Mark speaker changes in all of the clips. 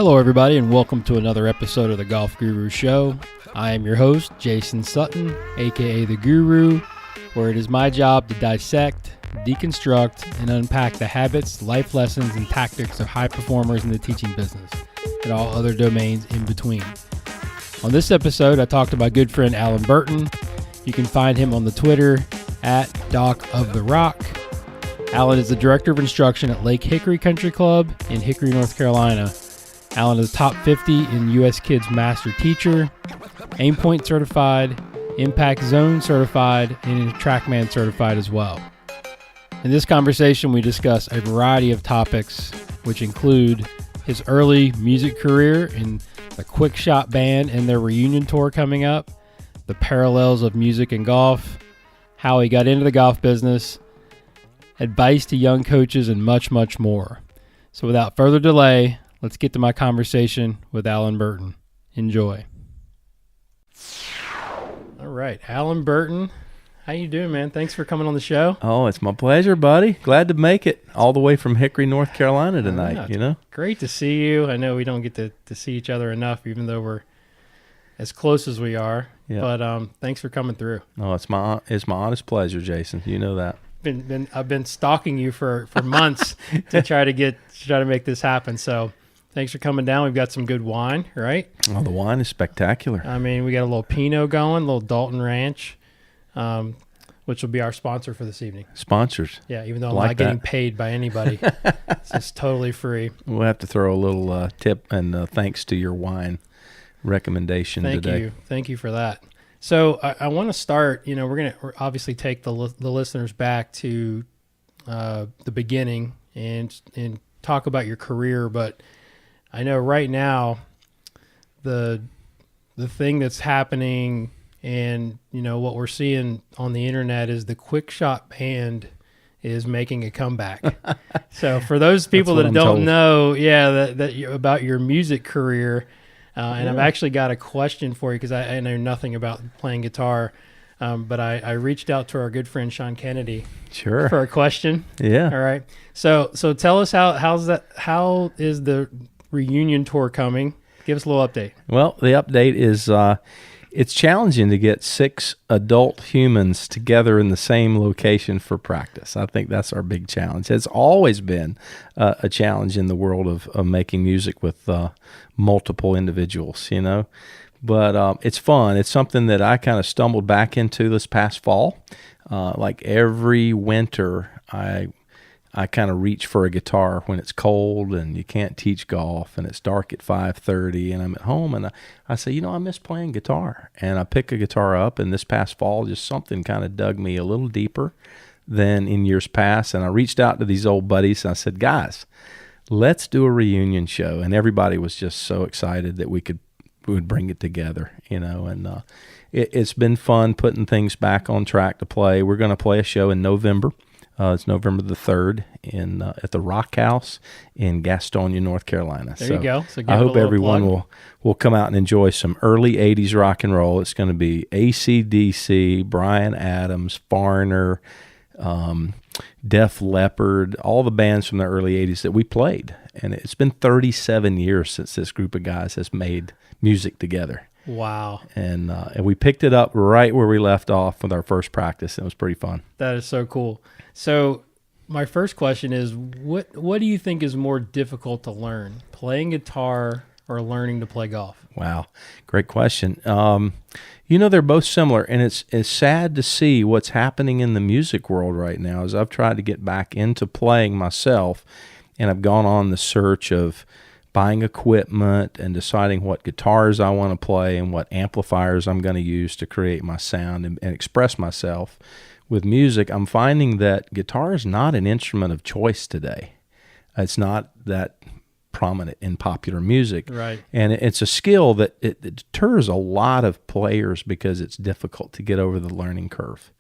Speaker 1: Hello, everybody, and welcome to another episode of the Golf Guru Show. I am your host, Jason Sutton, aka The Guru, where it is my job to dissect, deconstruct, and unpack the habits, life lessons, and tactics of high performers in the teaching business, and all other domains in between. On this episode, I talked to my good friend Alan Burton. You can find him on the Twitter at Doc of the Rock. Alan is the Director of Instruction at Lake Hickory Country Club in Hickory, North Carolina. Alan is top 50 in U.S. Kids Master Teacher, Aimpoint Certified, Impact Zone Certified, and TrackMan Certified as well. In this conversation, we discuss a variety of topics, which include his early music career in the Quick Shot Band and their reunion tour coming up, the parallels of music and golf, how he got into the golf business, advice to young coaches, and much, much more. So without further delay, let's get to my conversation with Alan Burton. Enjoy. All right, Alan Burton, how you doing, man? Thanks for coming on the show.
Speaker 2: Oh, it's my pleasure, buddy. Glad to make it all the way from Hickory, North Carolina tonight,
Speaker 1: Great to see you. I know we don't get to see each other enough, even though we're as close as we are. Yeah. But thanks for coming through.
Speaker 2: Oh, it's my honest pleasure, Jason. You know that.
Speaker 1: I've been stalking you for months to try to make this happen. So thanks for coming down. We've got some good wine, right?
Speaker 2: Oh, the wine is spectacular.
Speaker 1: I mean, we got a little Pinot going, a little Dalton Ranch, which will be our sponsor for this evening.
Speaker 2: Sponsors.
Speaker 1: Yeah, even though I'm not getting paid by anybody. It's totally free.
Speaker 2: We'll have to throw a little tip and thanks to your wine recommendation today.
Speaker 1: Thank you for that. So I want to start, we're going to obviously take the listeners back to the beginning and talk about your career. But I know right now the thing that's happening and, what we're seeing on the internet is the Quick Shot Band is making a comeback. So for those people that don't know, about your music career, and I've actually got a question for you because I know nothing about playing guitar, but I reached out to our good friend Sean Kennedy for a question. Yeah. All right. So tell us how is the reunion tour coming? Give us a little update.
Speaker 2: Well, the update is it's challenging to get 6 adult humans together in the same location for practice. I think that's our big challenge. It's always been a challenge in the world of making music with multiple individuals, But it's fun. It's something that I kind of stumbled back into this past fall. Like every winter, I kind of reach for a guitar when it's cold and you can't teach golf and it's dark at 5:30 and I'm at home and I say, I miss playing guitar. And I pick a guitar up, and this past fall, just something kind of dug me a little deeper than in years past. And I reached out to these old buddies and I said, guys, let's do a reunion show. And everybody was just so excited that we would bring it together, and it's been fun putting things back on track to play. We're going to play a show in November. It's November the 3rd at the Rock House in Gastonia, North Carolina.
Speaker 1: There you go. So
Speaker 2: I hope everyone will come out and enjoy some early 80s rock and roll. It's going to be AC/DC, Bryan Adams, Foreigner, Def Leppard, all the bands from the early 80s that we played. And it's been 37 years since this group of guys has made music together.
Speaker 1: Wow.
Speaker 2: And we picked it up right where we left off with our first practice. It was pretty fun.
Speaker 1: That is so cool. So my first question is, what do you think is more difficult to learn, playing guitar or learning to play golf?
Speaker 2: Wow. Great question. They're both similar, and it's sad to see what's happening in the music world right now as I've tried to get back into playing myself, and I've gone on the search of buying equipment and deciding what guitars I want to play and what amplifiers I'm going to use to create my sound and express myself with music. I'm finding that guitar is not an instrument of choice today. It's not that prominent in popular music.
Speaker 1: Right.
Speaker 2: And it's a skill that it deters a lot of players because it's difficult to get over the learning curve.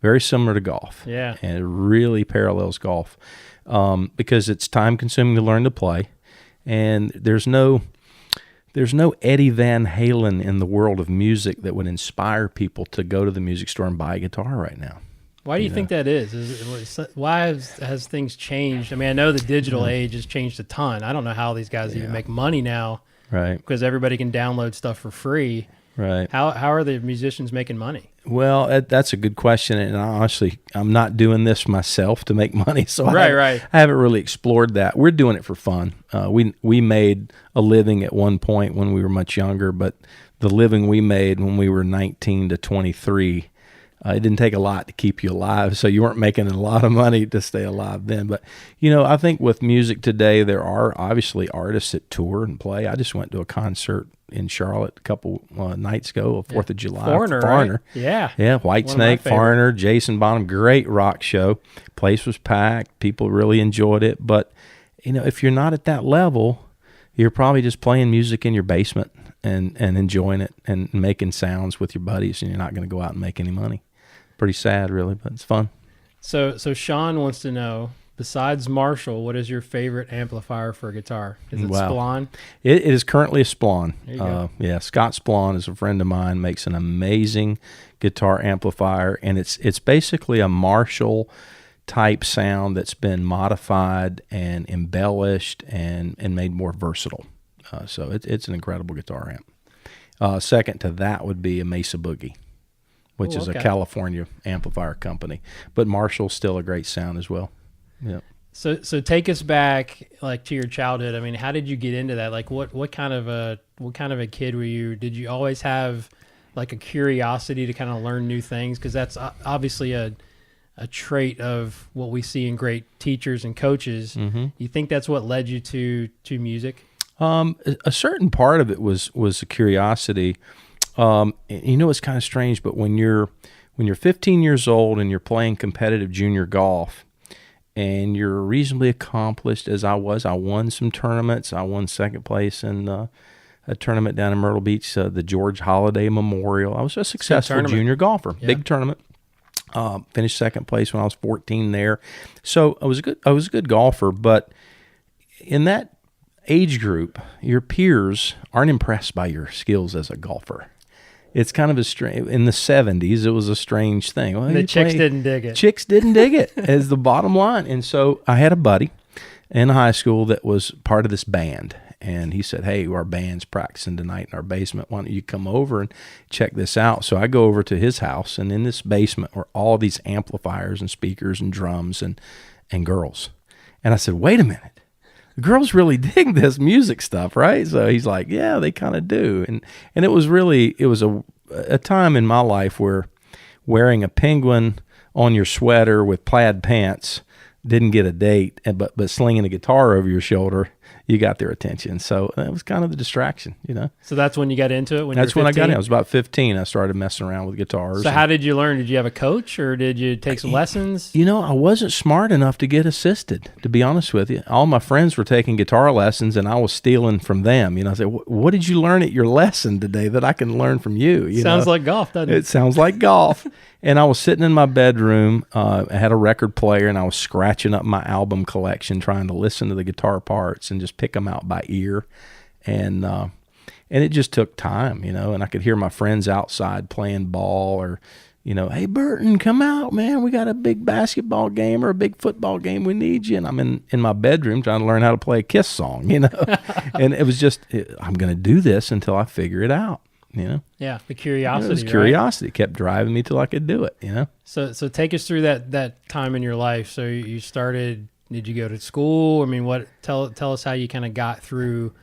Speaker 2: Very similar to golf.
Speaker 1: Yeah.
Speaker 2: And it really parallels golf because it's time consuming to learn to play. And there's no Eddie Van Halen in the world of music that would inspire people to go to the music store and buy a guitar right now.
Speaker 1: Why do you think that is? Why has things changed? I mean, I know the digital age has changed a ton. I don't know how these guys even make money now.
Speaker 2: Right.
Speaker 1: Because everybody can download stuff for free.
Speaker 2: Right.
Speaker 1: How are the musicians making money?
Speaker 2: Well, that's a good question, and honestly, I'm not doing this myself to make money, so I haven't really explored that. We're doing it for fun. We made a living at one point when we were much younger, but the living we made when we were 19 to 23, it didn't take a lot to keep you alive, so you weren't making a lot of money to stay alive then. But, I think with music today, there are obviously artists that tour and play. I just went to a concert in Charlotte a couple nights ago, 4th of July.
Speaker 1: Foreigner. Right? Yeah,
Speaker 2: Whitesnake, Foreigner, Jason Bonham, great rock show. Place was packed. People really enjoyed it. But, if you're not at that level, you're probably just playing music in your basement and enjoying it and making sounds with your buddies, and you're not going to go out and make any money. Pretty sad, really, but it's fun.
Speaker 1: So Sean wants to know, besides Marshall, what is your favorite amplifier for a guitar? Is it Splon?
Speaker 2: It is currently a Splon.
Speaker 1: There you go.
Speaker 2: Yeah, Scott Splon is a friend of mine, makes an amazing guitar amplifier, and it's basically a Marshall type sound that's been modified and embellished and made more versatile. So it's an incredible guitar amp. Second to that would be a Mesa Boogie, which is a California amplifier company. But Marshall's still a great sound as well. Yeah.
Speaker 1: So take us back to your childhood. I mean, how did you get into that? Like what kind of a kid were you? Did you always have a curiosity to kind of learn new things? Because that's obviously a trait of what we see in great teachers and coaches. Mm-hmm. You think that's what led you to music?
Speaker 2: A certain part of it was a curiosity. It's kind of strange, but when you're 15 years old and you're playing competitive junior golf and you're reasonably accomplished, as I won some tournaments. I won second place in a tournament down in Myrtle Beach, the George Holiday Memorial. I was a successful junior golfer, big tournament. Finished second place when I was 14 there. So I was a good golfer, but in that age group, your peers aren't impressed by your skills as a golfer. It's kind of a strange, in the 70s, it was a strange thing. Well,
Speaker 1: the chicks didn't dig it.
Speaker 2: Chicks didn't dig it as the bottom line. And so I had a buddy in high school that was part of this band. And he said, hey, our band's practicing tonight in our basement. Why don't you come over and check this out? So I go over to his house, and in this basement were all these amplifiers and speakers and drums and girls. And I said, wait a minute. The girls really dig this music stuff, right? So he's like, yeah, they kind of do. And it was a time in my life where wearing a penguin on your sweater with plaid pants didn't get a date, but slinging a guitar over your shoulder, you got their attention. So that was kind of the distraction,
Speaker 1: So that's when you got into it?
Speaker 2: That's when I got in. I was about 15. I started messing around with guitars.
Speaker 1: So how did you learn? Did you have a coach, or did you take some lessons?
Speaker 2: I wasn't smart enough to get assisted, to be honest with you. All my friends were taking guitar lessons, and I was stealing from them. I said, what did you learn at your lesson today that I can learn from you?
Speaker 1: Sounds like golf, doesn't it?
Speaker 2: It sounds like golf. And I was sitting in my bedroom. I had a record player, and I was scratching up my album collection, trying to listen to the guitar parts and just pick them out by ear. And it just took time, and I could hear my friends outside playing ball or, hey, Burton, come out, man. We got a big basketball game or a big football game. We need you. And I'm in my bedroom trying to learn how to play a Kiss song, And it was just, I'm going to do this until I figure it out.
Speaker 1: Yeah, the curiosity.
Speaker 2: It was curiosity. It kept driving me till I could do it.
Speaker 1: So take us through that time in your life. So you started. Did you go to school? I mean, tell us how you kind of got through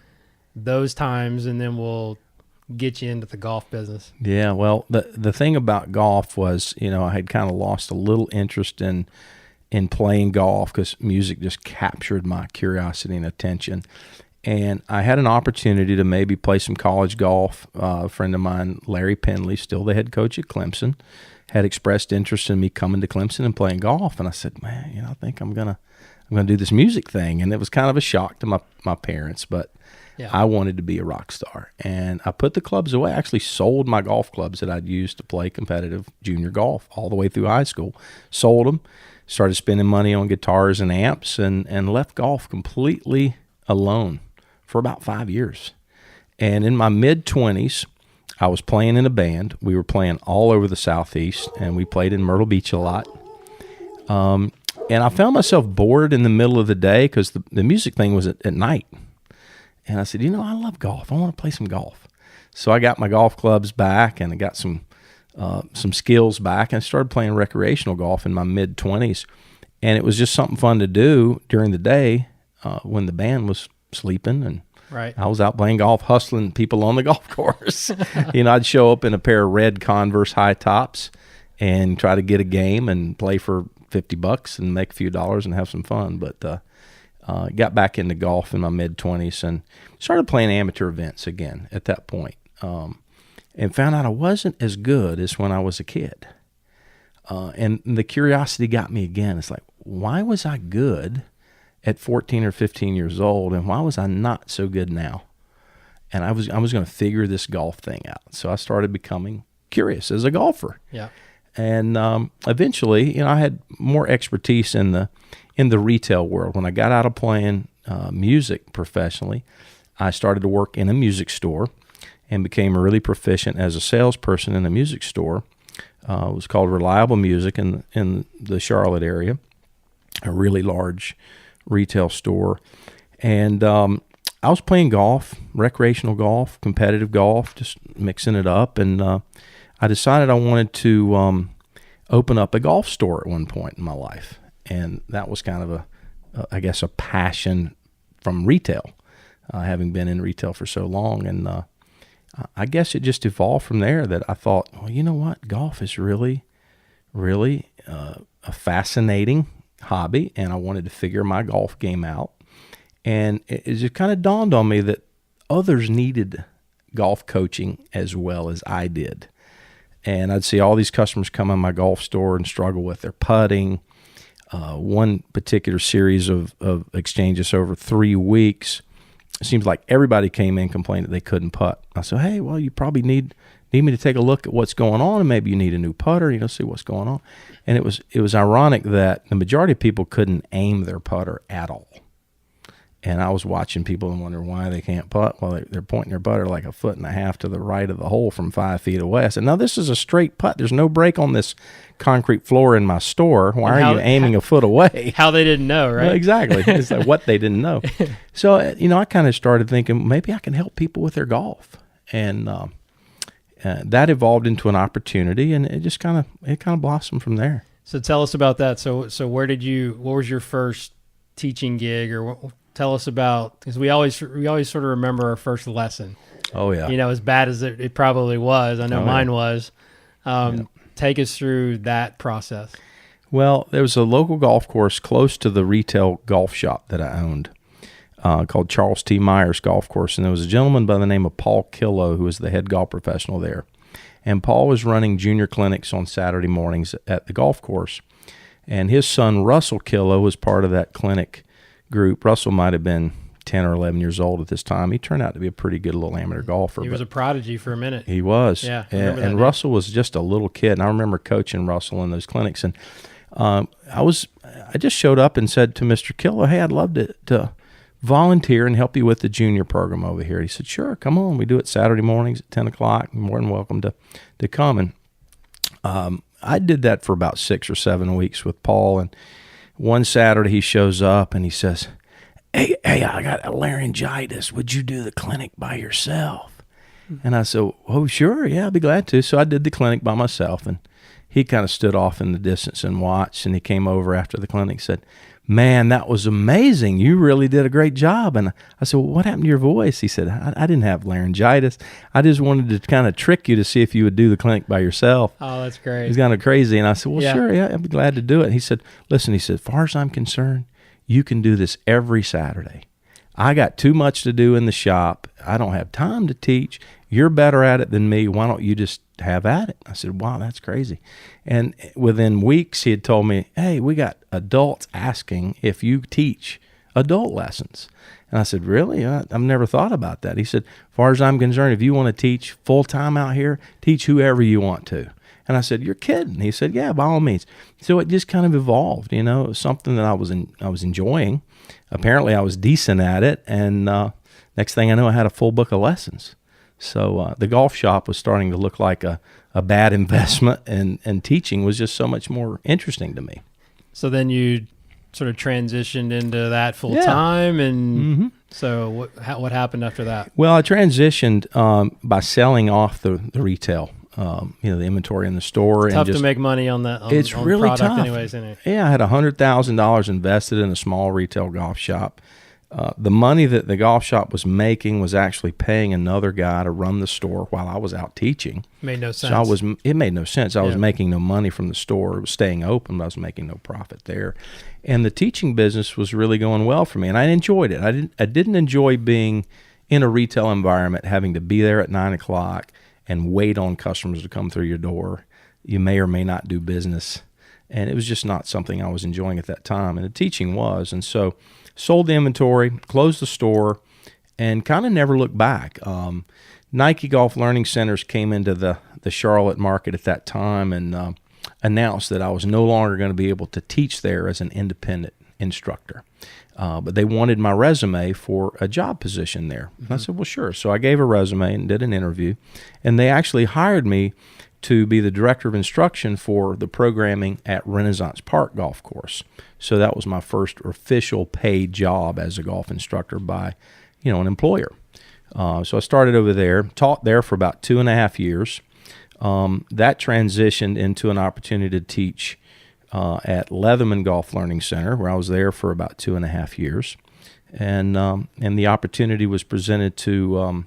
Speaker 1: those times, and then we'll get you into the golf business.
Speaker 2: Yeah. Well, the thing about golf was, I had kind of lost a little interest in playing golf because music just captured my curiosity and attention. And I had an opportunity to maybe play some college golf. A friend of mine, Larry Penley, still the head coach at Clemson, had expressed interest in me coming to Clemson and playing golf. And I said, man, I think I'm gonna do this music thing. And it was kind of a shock to my parents, but I wanted to be a rock star. And I put the clubs away. I actually sold my golf clubs that I'd used to play competitive junior golf all the way through high school. Sold them, started spending money on guitars and amps, and left golf completely alone for about 5 years. And in my mid-20s, I was playing in a band. We were playing all over the Southeast, and we played in Myrtle Beach a lot. And I found myself bored in the middle of the day because the music thing was at night. And I said, I love golf. I want to play some golf. So I got my golf clubs back, and I got some skills back, and I started playing recreational golf in my mid-20s. And it was just something fun to do during the day when the band was sleeping, and
Speaker 1: right.
Speaker 2: I was out playing golf, hustling people on the golf course. I'd show up in a pair of red Converse high tops and try to get a game and play for $50 and make a few dollars and have some fun. But got back into golf in my mid-20s and started playing amateur events again at that point. And found out I wasn't as good as when I was a kid. And the curiosity got me again. It's like, why was I good at 14 or 15 years old, and why was I not so good now? And I was going to figure this golf thing out. So I started becoming curious as a golfer.
Speaker 1: Yeah.
Speaker 2: And eventually, I had more expertise in the retail world. When I got out of playing music professionally, I started to work in a music store and became really proficient as a salesperson in a music store. It was called Reliable Music in the Charlotte area, a really large retail store. And I was playing golf, recreational golf, competitive golf, just mixing it up. And I decided I wanted to open up a golf store at one point in my life. And that was kind of a passion from retail, having been in retail for so long. And I guess it just evolved from there that I thought, well, you know what? Golf is really, really a fascinating hobby, and I wanted to figure my golf game out. And it just kind of dawned on me that others needed golf coaching as well as I did. And I'd see all these customers come in my golf store and struggle with their putting. One particular series of exchanges over 3 weeks, it seems like everybody came in complaining that they couldn't putt. I said, hey, well, you probably need me to take a look at what's going on, and maybe you need a new putter, see what's going on. And it was ironic that the majority of people couldn't aim their putter at all. And I was watching people and wondering why they can't putt. Well, they're pointing their putter like 1.5 feet to the right of the hole from 5 feet away. I said, no, this is a straight putt. There's no break on this concrete floor in my store. Why are you aiming a foot away?
Speaker 1: How they didn't know, right?
Speaker 2: No, exactly. It's like what they didn't know. So, I kind of started thinking maybe I can help people with their golf. And that evolved into an opportunity, and it just kind of blossomed from there.
Speaker 1: So tell us about that. So what was your first teaching gig, or tell us about, because we always sort of remember our first lesson.
Speaker 2: Oh yeah.
Speaker 1: As bad as it probably was. I know mine was. Take us through that process.
Speaker 2: Well, there was a local golf course close to the retail golf shop that I owned, called Charles T. Myers Golf Course. And there was a gentleman by the name of Paul Killow who was the head golf professional there. And Paul was running junior clinics on Saturday mornings at the golf course. And his son, Russell Killow, was part of that clinic group. Russell might have been 10 or 11 years old at this time. He turned out to be a pretty good little amateur golfer.
Speaker 1: He was a prodigy for a minute.
Speaker 2: He was.
Speaker 1: Yeah.
Speaker 2: And Russell was just a little kid. And I remember coaching Russell in those clinics. And I just showed up and said to Mr. Killow, hey, I'd love to volunteer and help you with the junior program over here. He said, sure, come on. We do it Saturday mornings at 10 o'clock. You're more than welcome to come. And I did that for about 6 or 7 weeks with Paul. And one Saturday he shows up and he says, hey, I got a laryngitis. Would you do the clinic by yourself? And I said, oh, sure. Yeah, I'd be glad to. So I did the clinic by myself, and he kind of stood off in the distance and watched, and he came over after the clinic and said, man, that was amazing. You really did a great job. And I said, well, what happened to your voice? He said, I didn't have laryngitis. I just wanted to kind of trick you to see if you would do the clinic by yourself.
Speaker 1: Oh, that's great.
Speaker 2: He's kind of crazy. And I said, well, sure, yeah, I'd be glad to do it. And he said, listen, as far as I'm concerned, you can do this every Saturday. I got too much to do in the shop. I don't have time to teach. You're better at it than me. Why don't you just have at it? I said, wow, that's crazy. And within weeks, he had told me, hey, we got adults asking if you teach adult lessons. And I said, really? I've never thought about that. He said, as far as I'm concerned, if you want to teach full-time out here, teach whoever you want to. And I said, you're kidding. He said, yeah, by all means. So it just kind of evolved. It was something that I was enjoying. Apparently, I was decent at it. And next thing I know, I had a full book of lessons. So the golf shop was starting to look like a bad investment, and teaching was just so much more interesting to me.
Speaker 1: So then you sort of transitioned into that full time, and so what happened after that?
Speaker 2: Well, I transitioned by selling off the retail, the inventory in the store.
Speaker 1: It's tough to make money on that.
Speaker 2: It's
Speaker 1: on
Speaker 2: really
Speaker 1: product
Speaker 2: tough.
Speaker 1: anyways, isn't it?
Speaker 2: Yeah, I had $100,000 invested in a small retail golf shop. The money that the golf shop was making was actually paying another guy to run the store while I was out teaching.
Speaker 1: Made no sense.
Speaker 2: So it made no sense. I was making no money from the store. It was staying open, but I was making no profit there. And the teaching business was really going well for me, and I enjoyed it. I didn't enjoy being in a retail environment, having to be there at 9 o'clock and wait on customers to come through your door. You may or may not do business. And it was just not something I was enjoying at that time. And the teaching was. And so sold the inventory, closed the store, and kind of never looked back. Nike Golf Learning Centers came into the Charlotte market at that time and announced that I was no longer going to be able to teach there as an independent instructor. But they wanted my resume for a job position there. And I said, well, sure. So I gave a resume and did an interview. And they actually hired me to be the director of instruction for the programming at Renaissance Park Golf Course. So that was my first official paid job as a golf instructor by, an employer. So I started over there, taught there for about 2.5 years. That transitioned into an opportunity to teach at Leatherman Golf Learning Center, where I was there for about 2.5 years. And the opportunity was presented to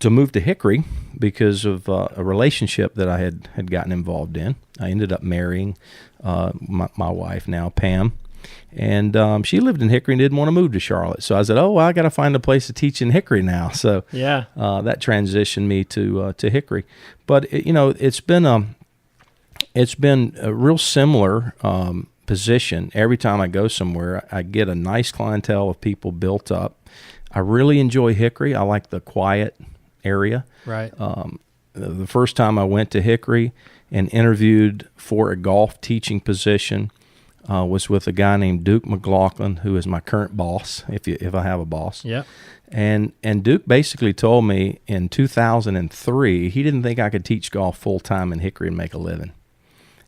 Speaker 2: move to Hickory because of a relationship that I had gotten involved in. I ended up marrying my wife now, Pam, and she lived in Hickory and didn't want to move to Charlotte. So I said, I got to find a place to teach in Hickory now. So that transitioned me to Hickory. But it's been a real similar position. Every time I go somewhere, I get a nice clientele of people built up. I really enjoy Hickory. I like the quiet area.
Speaker 1: Right.
Speaker 2: The first time I went to Hickory and interviewed for a golf teaching position was with a guy named Duke McLaughlin, who is my current boss, if I have a boss.
Speaker 1: Yeah.
Speaker 2: And Duke basically told me in 2003 he didn't think I could teach golf full time in Hickory and make a living.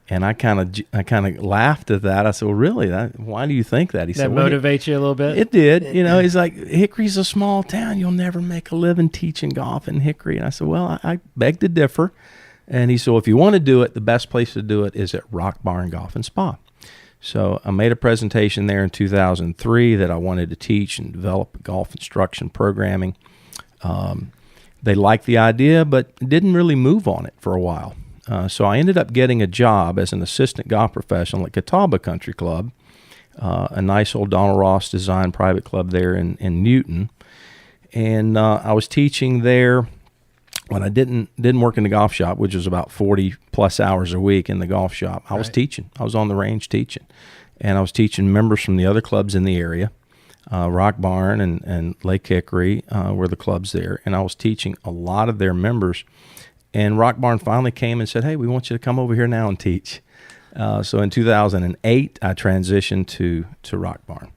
Speaker 2: And I kind of laughed at that. I said, well, really? Why do you think that? He said,
Speaker 1: motivates you a little bit?
Speaker 2: It did. He's like, Hickory's a small town. You'll never make a living teaching golf in Hickory. And I said, well, I beg to differ. And he said, well, if you want to do it, the best place to do it is at Rock Barn Golf and Spa. So I made a presentation there in 2003 that I wanted to teach and develop golf instruction programming. They liked the idea, but didn't really move on it for a while. So I ended up getting a job as an assistant golf professional at Catawba Country Club, a nice old Donald Ross designed private club there in Newton. And I was teaching there when I didn't work in the golf shop, which was about 40 plus hours a week in the golf shop. I was teaching. I was on the range teaching. And I was teaching members from the other clubs in the area. Rock Barn and Lake Hickory were the clubs there. And I was teaching a lot of their members. And Rock Barn finally came and said, hey, we want you to come over here now and teach. So in 2008, I transitioned to Rock Barn.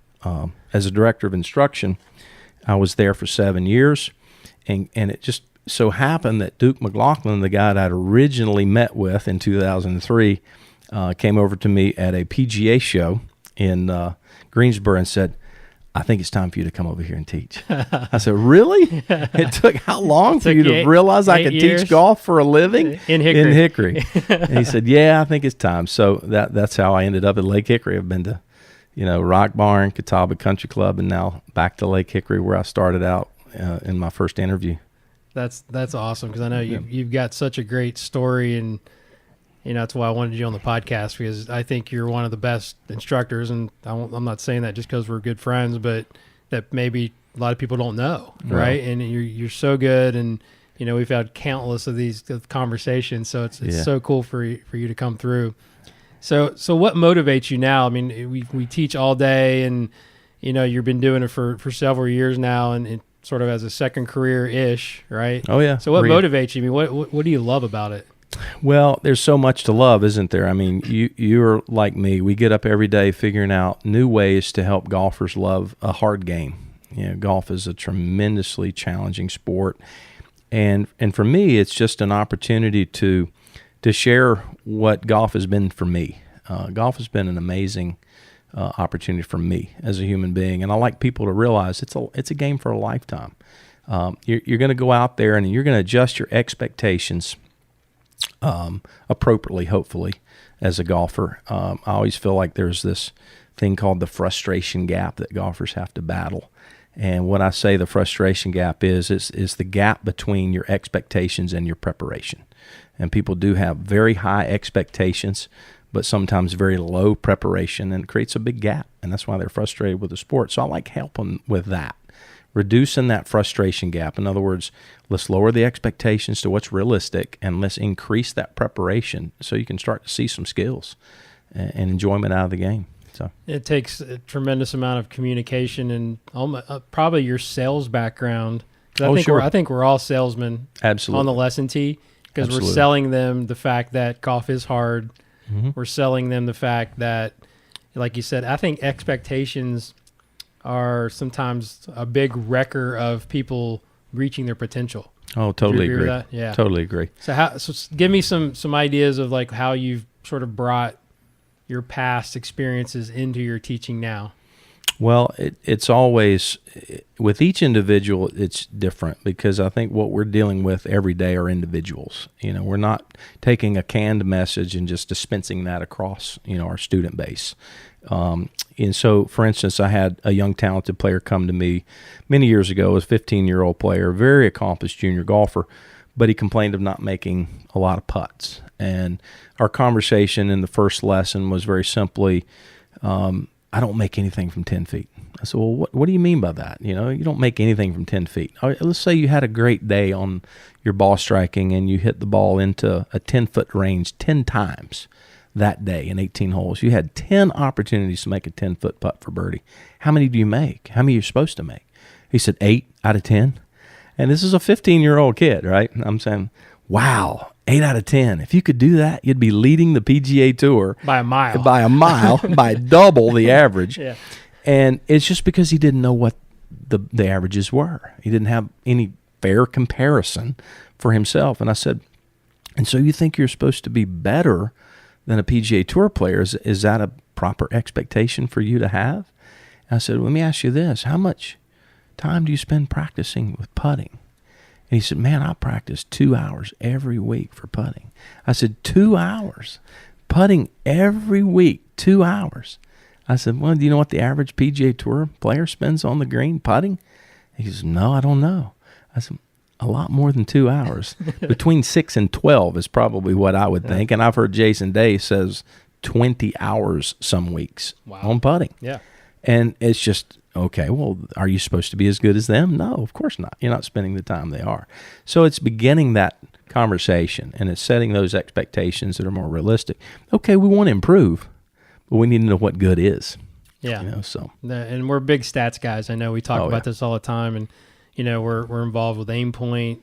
Speaker 2: As a director of instruction, I was there for 7 years. And it just so happened that Duke McLaughlin, the guy that I'd originally met with in 2003, came over to me at a PGA show in Greensboro and said, I think it's time for you to come over here and teach. I said, really? It took how long for you to realize I could teach golf for a living?
Speaker 1: In Hickory.
Speaker 2: And he said, yeah, I think it's time. So that's how I ended up at Lake Hickory. I've been to, Rock Barn, Catawba Country Club, and now back to Lake Hickory where I started out in my first interview.
Speaker 1: That's awesome because I know you've got such a great story, and that's why I wanted you on the podcast, because I think you're one of the best instructors, and I'm not saying that just because we're good friends, but that maybe a lot of people don't know, right? And you're so good, and we've had countless of these conversations, so it's so cool for you to come through. So what motivates you now? I mean, we teach all day, and you've been doing it for several years now, and it sort of as a second career-ish, right?
Speaker 2: Oh yeah.
Speaker 1: So what motivates you? I mean, what do you love about it?
Speaker 2: Well, there's so much to love, isn't there? I mean, you're like me. We get up every day figuring out new ways to help golfers love a hard game. Golf is a tremendously challenging sport. And for me, it's just an opportunity to share what golf has been for me. Golf has been an amazing opportunity for me as a human being, and I like people to realize it's a game for a lifetime. You're going to go out there and you're going to adjust your expectations appropriately, hopefully, as a golfer. I always feel like there's this thing called the frustration gap that golfers have to battle. And what I say the frustration gap is the gap between your expectations and your preparation. And people do have very high expectations, but sometimes very low preparation, and it creates a big gap. And that's why they're frustrated with the sport. So I like helping with that, reducing that frustration gap. In other words, let's lower the expectations to what's realistic, and let's increase that preparation so you can start to see some skills and enjoyment out of the game. So
Speaker 1: it takes a tremendous amount of communication and probably your sales background. I think we're all salesmen.
Speaker 2: Absolutely.
Speaker 1: On the lesson tee, because we're selling them the fact that golf is hard. Mm-hmm. We're selling them the fact that, like you said, I think expectations are sometimes a big wrecker of people reaching their potential.
Speaker 2: Oh, totally agree.
Speaker 1: With that? Yeah,
Speaker 2: totally agree.
Speaker 1: So give me some ideas of like how you've sort of brought your past experiences into your teaching now.
Speaker 2: Well, it's always, with each individual, it's different, because I think what we're dealing with every day are individuals. We're not taking a canned message and just dispensing that across, our student base. And so, for instance, I had a young talented player come to me many years ago, a 15-year-old player, very accomplished junior golfer, but he complained of not making a lot of putts. And our conversation in the first lesson was very simply, I don't make anything from 10 feet. I said, well, what do you mean by that? You don't make anything from 10 feet. All right, let's say you had a great day on your ball striking and you hit the ball into a 10-foot range 10 times that day in 18 holes. You had 10 opportunities to make a 10-foot putt for birdie. How many do you make? How many are you supposed to make? He said 8 out of 10. And this is a 15-year-old kid, right? I'm saying, wow, 8 out of 10. If you could do that, you'd be leading the PGA Tour.
Speaker 1: By a mile.
Speaker 2: By double the average.
Speaker 1: Yeah.
Speaker 2: And it's just because he didn't know what the averages were. He didn't have any fair comparison for himself. And I said, and so you think you're supposed to be better than a PGA Tour player? Is that a proper expectation for you to have? And I said, let me ask you this. How much time do you spend practicing with putting? And he said, man, I practice 2 hours every week for putting. I said, 2 hours? Putting every week, 2 hours? I said, well, do you know what the average PGA Tour player spends on the green putting? He says, no, I don't know. I said, a lot more than 2 hours. Between 6 and 12 is probably what I would think. And I've heard Jason Day says 20 hours some weeks on putting.
Speaker 1: Yeah.
Speaker 2: And it's just, okay, well, are you supposed to be as good as them? No, of course not. You're not spending the time they are. So it's beginning that conversation, and it's setting those expectations that are more realistic. Okay, we want to improve, but we need to know what good is.
Speaker 1: Yeah. And we're big stats guys. I know we talk about this all the time, and we're involved with Aim Point.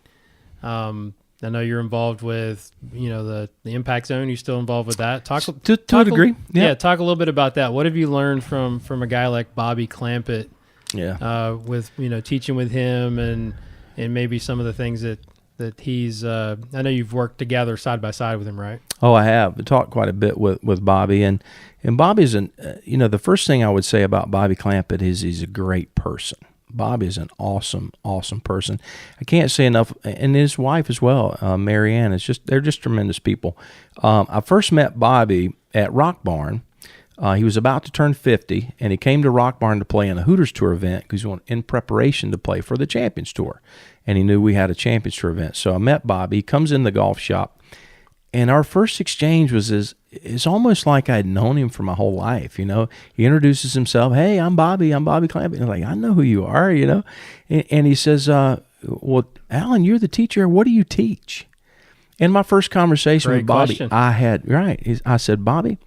Speaker 1: I know you're involved with the impact zone. You're still involved with that. Talk
Speaker 2: to a degree. Yeah.
Speaker 1: Talk a little bit about that. What have you learned from a guy like Bobby Clampett?
Speaker 2: Yeah.
Speaker 1: With teaching with him and maybe some of the things that he's. I know you've worked together side by side with him, right?
Speaker 2: Oh, I have. I talked quite a bit with Bobby, and Bobby's the first thing I would say about Bobby Clampett is he's a great person. Bobby is an awesome, awesome person. I can't say enough, and his wife as well, Mary Ann. They're just tremendous people. I first met Bobby at Rock Barn. He was about to turn 50, and he came to Rock Barn to play in a Hooters Tour event because he was in preparation to play for the Champions Tour, and he knew we had a Champions Tour event. So I met Bobby. He comes in the golf shop, and our first exchange was it's almost like I'd known him for my whole life. He introduces himself. Hey, I'm Bobby Clampett. And I'm like, I know who you are, And he says, well, Alan, you're the teacher. What do you teach? In my first conversation with Bobby, I said, Bobby,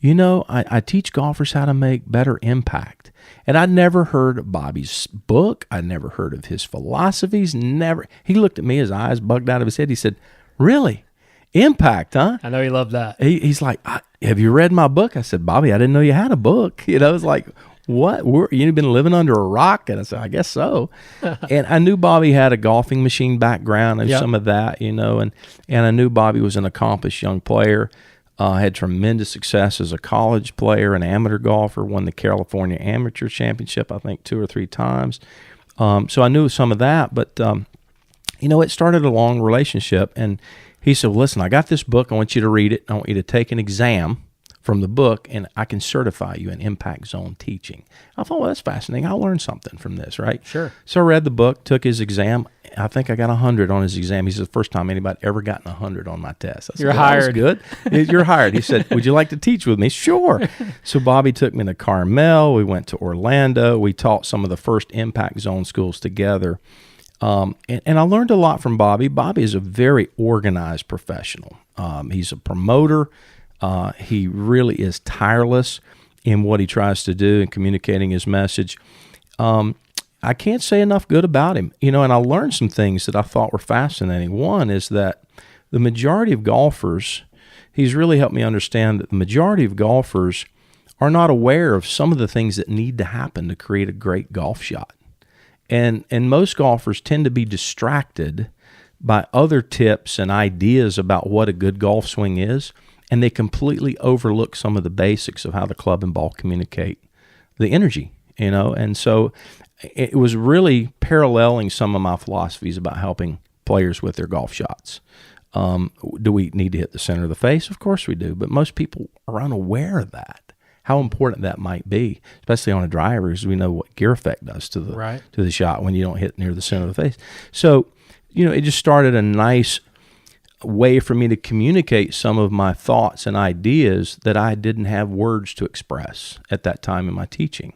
Speaker 2: I teach golfers how to make better impact. And I'd never heard of Bobby's book. I'd never heard of his philosophies. Never. He looked at me, his eyes bugged out of his head. He said, really? Impact, huh?
Speaker 1: I know he loved that.
Speaker 2: He's like, have you read my book? I said, Bobby, I didn't know you had a book. It's like, what? You've been living under a rock? And I said, I guess so. And I knew Bobby had a golfing machine background and some of that, and I knew Bobby was an accomplished young player. Had tremendous success as a college player, an amateur golfer, won the California Amateur Championship, I think 2 or 3 times. So I knew some of that, but, it started a long relationship. And he said, well, listen, I got this book. I want you to read it. I want you to take an exam from the book, and I can certify you in impact zone teaching. I thought, well, that's fascinating. I'll learn something from this, right?
Speaker 1: Sure.
Speaker 2: So I read the book, took his exam. I think I got 100 on his exam. He said, the first time anybody ever gotten 100 on my test. I said,
Speaker 1: You're
Speaker 2: well,
Speaker 1: hired.
Speaker 2: That was good. You're hired. He said, would you like to teach with me? Sure. So Bobby took me to Carmel. We went to Orlando. We taught some of the first impact zone schools together. And I learned a lot from Bobby. Bobby is a very organized professional. He's a promoter. He really is tireless in what he tries to do in communicating his message. I can't say enough good about him, and I learned some things that I thought were fascinating. One is that the majority of golfers, he's really helped me understand that the majority of golfers are not aware of some of the things that need to happen to create a great golf shot. And most golfers tend to be distracted by other tips and ideas about what a good golf swing is, and they completely overlook some of the basics of how the club and ball communicate the energy, and so it was really paralleling some of my philosophies about helping players with their golf shots. Do we need to hit the center of the face? Of course we do, but most people are unaware of that, how important that might be, especially on a driver, because we know what gear effect does to the shot when you don't hit near the center of the face. So, it just started a nice way for me to communicate some of my thoughts and ideas that I didn't have words to express at that time in my teaching,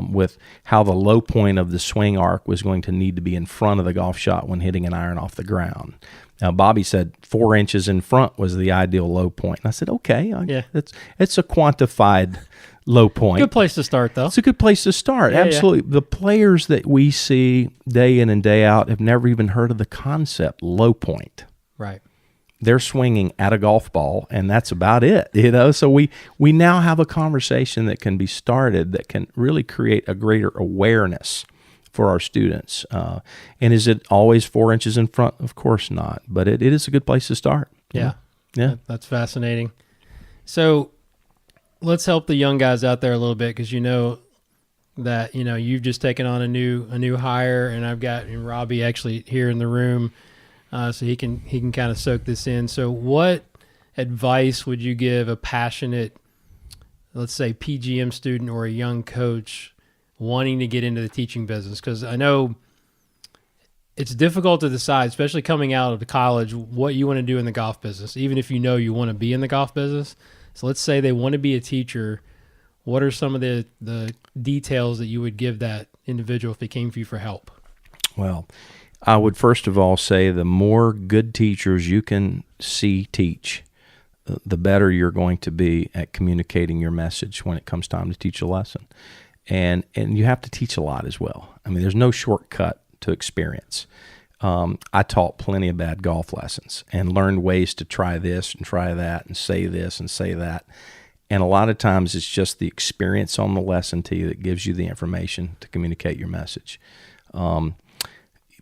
Speaker 2: with how the low point of the swing arc was going to need to be in front of the golf shot when hitting an iron off the ground. Now, Bobby said 4 inches in front was the ideal low point. And I said, okay, it's a quantified low point.
Speaker 1: Good place to start, though.
Speaker 2: It's a good place to start. Absolutely. Yeah. The players that we see day in and day out have never even heard of the concept low point.
Speaker 1: Right.
Speaker 2: They're swinging at a golf ball, and that's about it. So we now have a conversation that can be started that can really create a greater awareness for our students. And is it always 4 inches in front? Of course not, but it is a good place to start.
Speaker 1: Yeah.
Speaker 2: Yeah.
Speaker 1: That's fascinating. So let's help the young guys out there a little bit, because that you've just taken on a new hire, and I've got Robbie actually here in the room. So he can kind of soak this in. So what advice would you give a passionate, let's say, PGM student or a young coach wanting to get into the teaching business? Because I know it's difficult to decide, especially coming out of college, what you want to do in the golf business, even if you want to be in the golf business. So let's say they want to be a teacher. What are some of the details that you would give that individual if they came for you for help?
Speaker 2: Well, I would first of all say the more good teachers you can see teach, the better you're going to be at communicating your message when it comes time to teach a lesson. And you have to teach a lot as well. I mean, there's no shortcut to experience. I taught plenty of bad golf lessons and learned ways to try this and try that and say this and say that. And a lot of times it's just the experience on the lesson to you that gives you the information to communicate your message.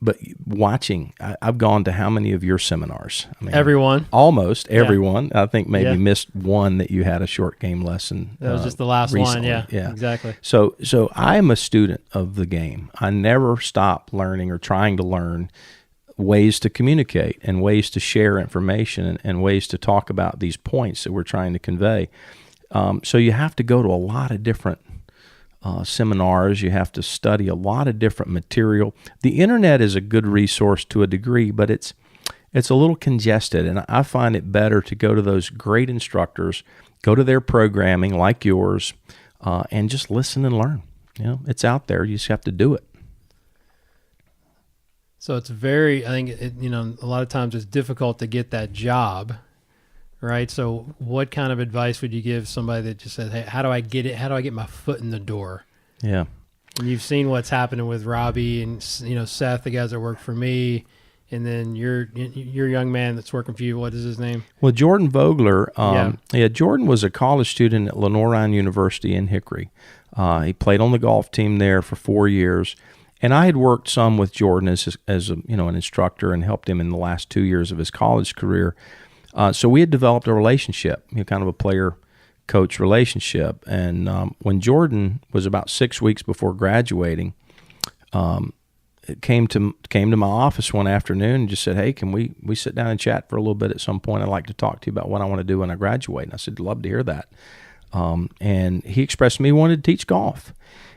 Speaker 2: But watching, I've gone to how many of your seminars? I mean,
Speaker 1: everyone.
Speaker 2: Almost everyone. Yeah. I think maybe missed one that you had a short game lesson.
Speaker 1: That was just the last
Speaker 2: recently.
Speaker 1: one. Yeah, exactly.
Speaker 2: So I'm a student of the game. I never stop learning or trying to learn ways to communicate and ways to share information and ways to talk about these points that we're trying to convey. So you have to go to a lot of different seminars. You have to study a lot of different material. The internet is a good resource to a degree, but it's a little congested, and I find it better to go to those great instructors, go to their programming like yours, and just listen and learn. It's out there. You just have to do it.
Speaker 1: So it's I think a lot of times it's difficult to get that job, right? So what kind of advice would you give somebody that just says, hey, how do I get it? How do I get my foot in the door?
Speaker 2: Yeah.
Speaker 1: And you've seen what's happening with Robbie and, Seth, the guys that work for me, and then your young man that's working for you. What is his name?
Speaker 2: Well, Jordan Vogler. Jordan was a college student at Lenoir-Rhyne University in Hickory. He played on the golf team there for 4 years. And I had worked some with Jordan as an instructor and helped him in the last 2 years of his college career. So we had developed a relationship, kind of a player-coach relationship. And when Jordan was about 6 weeks before graduating, it came to my office one afternoon and just said, "Hey, can we sit down and chat for a little bit at some point? I'd like to talk to you about what I want to do when I graduate." And I said, "Love to hear that." And he expressed to me he wanted to teach golf.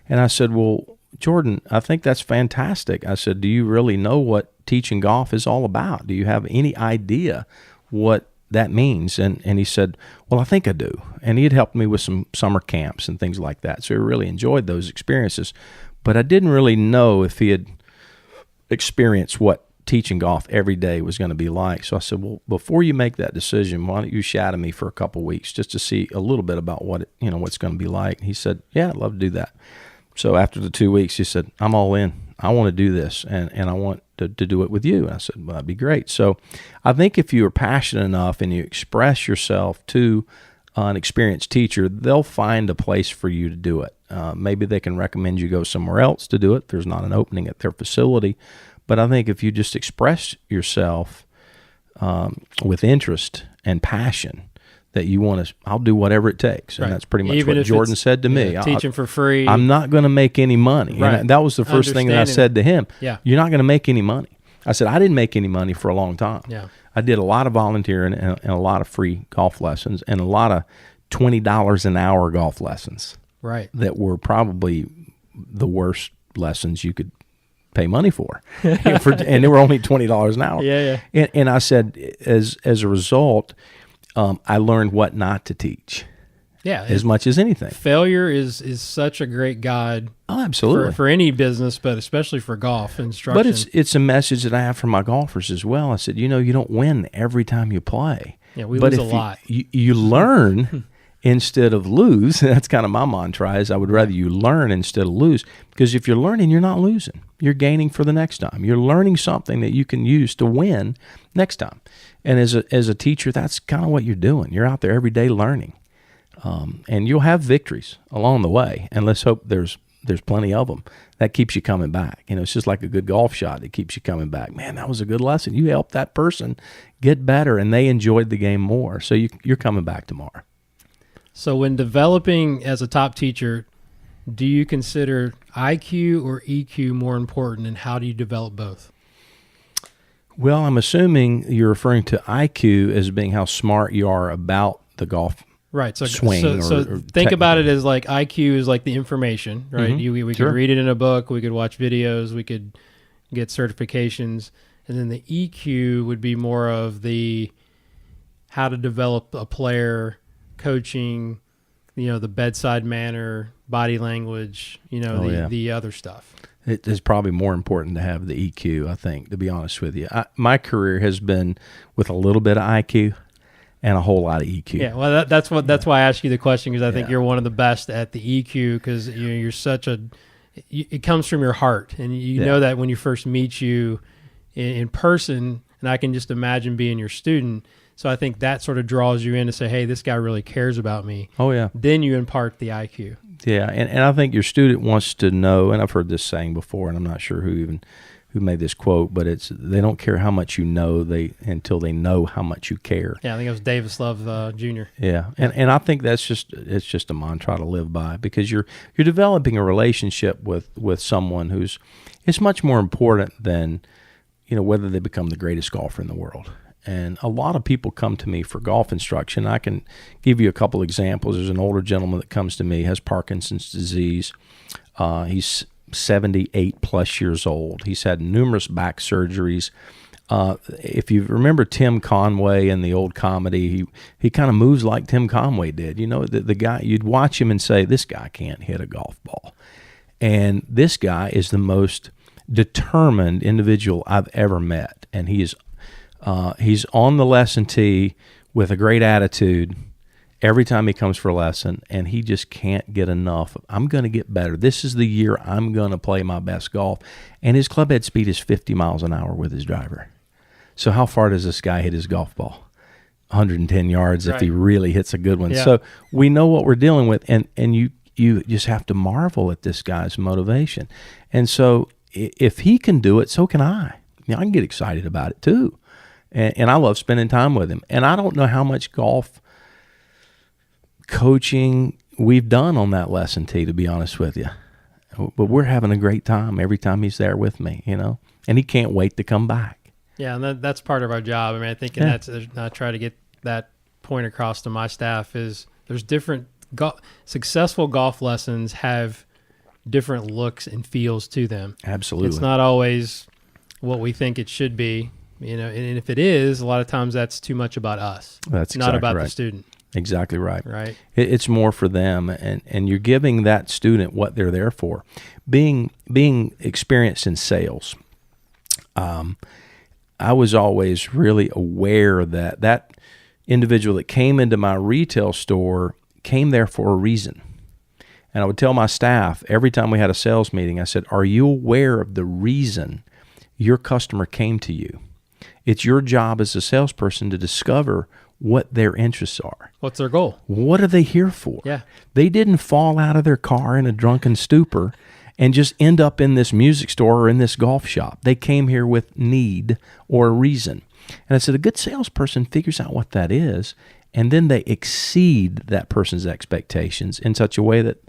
Speaker 2: And I said, "Well, Jordan, I think that's fantastic." I said, "Do you really know what teaching golf is all about? Do you have any idea what that means?" And he said, "Well, I think I do." And he had helped me with some summer camps and things like that. So he really enjoyed those experiences. But I didn't really know if he had experienced what teaching golf every day was going to be like. So I said, "Well, before you make that decision, why don't you shadow me for a couple of weeks just to see a little bit about what what's going to be like?" And he said, "Yeah, I'd love to do that." So after the 2 weeks, he said, "I'm all in. I want to do this, and I want to do it with you." And I said, "Well, that'd be great." So I think if you are passionate enough and you express yourself to an experienced teacher, they'll find a place for you to do it. Maybe they can recommend you go somewhere else to do it if there's not an opening at their facility. But I think if you just express yourself with interest and passion, that you want to, I'll do whatever it takes. And that's pretty much
Speaker 1: Even
Speaker 2: what Jordan said to me.
Speaker 1: Teaching for free.
Speaker 2: I'm not going to make any money.
Speaker 1: Right.
Speaker 2: And that was the first thing that I said to him.
Speaker 1: Yeah.
Speaker 2: You're not going to make any money. I said, I didn't make any money for a long time.
Speaker 1: Yeah.
Speaker 2: I did a lot of volunteering and a lot of free golf lessons and a lot of $20 an hour golf lessons.
Speaker 1: Right.
Speaker 2: That were probably the worst lessons you could pay money for. And they were only $20 an hour.
Speaker 1: Yeah, yeah.
Speaker 2: And I said, as a result, I learned what not to teach.
Speaker 1: Yeah,
Speaker 2: as much as anything.
Speaker 1: Failure is such a great guide.
Speaker 2: Oh, absolutely.
Speaker 1: For any business, but especially for golf instruction.
Speaker 2: But it's a message that I have for my golfers as well. I said, you don't win every time you play.
Speaker 1: Yeah, we lose a lot.
Speaker 2: You learn instead of lose. That's kind of my mantra is I would rather you learn instead of lose. Because if you're learning, you're not losing. You're gaining for the next time. You're learning something that you can use to win next time. And as a teacher, that's kind of what you're doing. You're out there every day learning. And you'll have victories along the way. And let's hope there's plenty of them. That keeps you coming back. It's just like a good golf shot that keeps you coming back. Man, that was a good lesson. You helped that person get better, and they enjoyed the game more. So you're coming back tomorrow. So
Speaker 1: when developing as a top teacher, do you consider IQ or EQ more important, and how do you develop both?
Speaker 2: Well, I'm assuming you're referring to IQ as being how smart you are about the golf
Speaker 1: right. So
Speaker 2: swing.
Speaker 1: So think about it as like IQ is like the information, right?
Speaker 2: Mm-hmm.
Speaker 1: We could read it in a book, we could watch videos, we could get certifications, and then the EQ would be more of the how to develop a player, coaching, the bedside manner, body language, the other stuff.
Speaker 2: It is probably more important to have the EQ, I think, to be honest with you. My career has been with a little bit of IQ and a whole lot of EQ.
Speaker 1: Yeah, well, that's why I asked you the question, because I think you're one of the best at the EQ, because you're such it comes from your heart, and you know that when you first meet you in person, and I can just imagine being your student. So I think that sort of draws you in to say, hey, this guy really cares about me.
Speaker 2: Oh, yeah.
Speaker 1: Then you impart the IQ.
Speaker 2: Yeah, and I think your student wants to know, and I've heard this saying before, and I'm not sure who made this quote, but they don't care how much you know until they know how much you care.
Speaker 1: Yeah, I think it was Davis Love Jr.
Speaker 2: Yeah, and I think it's just a mantra to live by, because you're developing a relationship with someone it's much more important than whether they become the greatest golfer in the world. And a lot of people come to me for golf instruction. I can give you a couple examples. There's an older gentleman that comes to me, has Parkinson's disease. He's 78 plus years old. He's had numerous back surgeries. If you remember Tim Conway in the old comedy, he kind of moves like Tim Conway did. The guy, you'd watch him and say, this guy can't hit a golf ball. And this guy is the most determined individual I've ever met. And he's on the lesson tee with a great attitude every time he comes for a lesson, and he just can't get enough. I'm going to get better. This is the year I'm going to play my best golf. And his club head speed is 50 miles an hour with his driver. So how far does this guy hit his golf ball? 110 yards if he really hits a good one. Yeah. So we know what we're dealing with, and you just have to marvel at this guy's motivation. And so if he can do it, so can I. I can get excited about it too. And I love spending time with him. And I don't know how much golf coaching we've done on that lesson tee, to be honest with you. But we're having a great time every time he's there with me, and he can't wait to come back.
Speaker 1: Yeah, and that's part of our job. I mean, I think, and I try to get that point across to my staff is there's different successful golf lessons have different looks and feels to them.
Speaker 2: Absolutely.
Speaker 1: It's not always what we think it should be, and if it is, a lot of times that's too much about us.
Speaker 2: That's
Speaker 1: not
Speaker 2: exactly
Speaker 1: about
Speaker 2: right.
Speaker 1: the student.
Speaker 2: Exactly right.
Speaker 1: Right.
Speaker 2: It's more for them, and you're giving that student what they're there for. Being experienced in sales, I was always really aware that individual that came into my retail store came there for a reason. And I would tell my staff every time we had a sales meeting, I said, are you aware of the reason your customer came to you? It's your job as a salesperson to discover what their interests are.
Speaker 1: What's their goal?
Speaker 2: What are they here for?
Speaker 1: Yeah.
Speaker 2: They didn't fall out of their car in a drunken stupor and just end up in this music store or in this golf shop. They came here with need or a reason. And I said, a good salesperson figures out what that is, and then they exceed that person's expectations in such a way that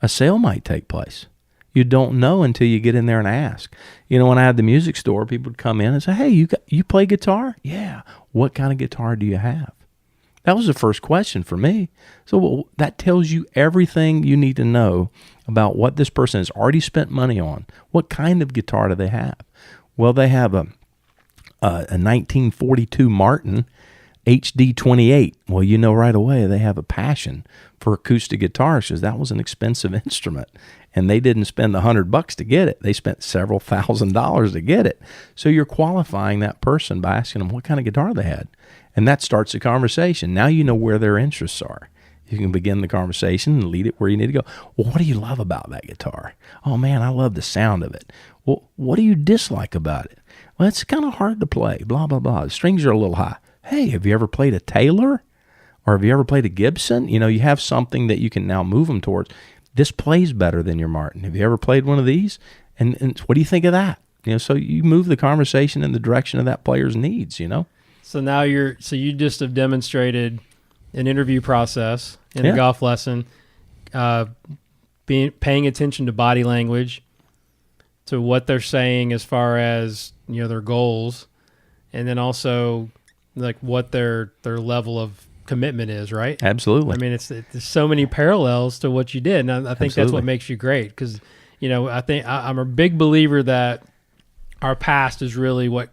Speaker 2: a sale might take place. You don't know until you get in there and ask. When I had the music store, people would come in and say, hey, you play guitar? Yeah. What kind of guitar do you have? That was the first question for me. So that tells you everything you need to know about what this person has already spent money on. What kind of guitar do they have? Well, they have a 1942 Martin HD28. Well, right away they have a passion for acoustic guitars because that was an expensive instrument. And they didn't spend $100 to get it. They spent several $1,000s to get it. So you're qualifying that person by asking them what kind of guitar they had. And that starts the conversation. Now you know where their interests are. You can begin the conversation and lead it where you need to go. Well, what do you love about that guitar? Oh, man, I love the sound of it. Well, what do you dislike about it? Well, it's kind of hard to play, blah, blah, blah. The strings are a little high. Hey, have you ever played a Taylor? Or have you ever played a Gibson? You have something that you can now move them towards. This plays better than your Martin. Have you ever played one of these? And what do you think of that? So you move the conversation in the direction of that player's needs,
Speaker 1: So now you just have demonstrated an interview process in a golf lesson, paying attention to body language, to what they're saying as far as their goals, and then also like what their level of commitment is, right?
Speaker 2: Absolutely.
Speaker 1: I mean, there's so many parallels to what you did, and I think that's what makes you great. Because I think I'm a big believer that our past is really what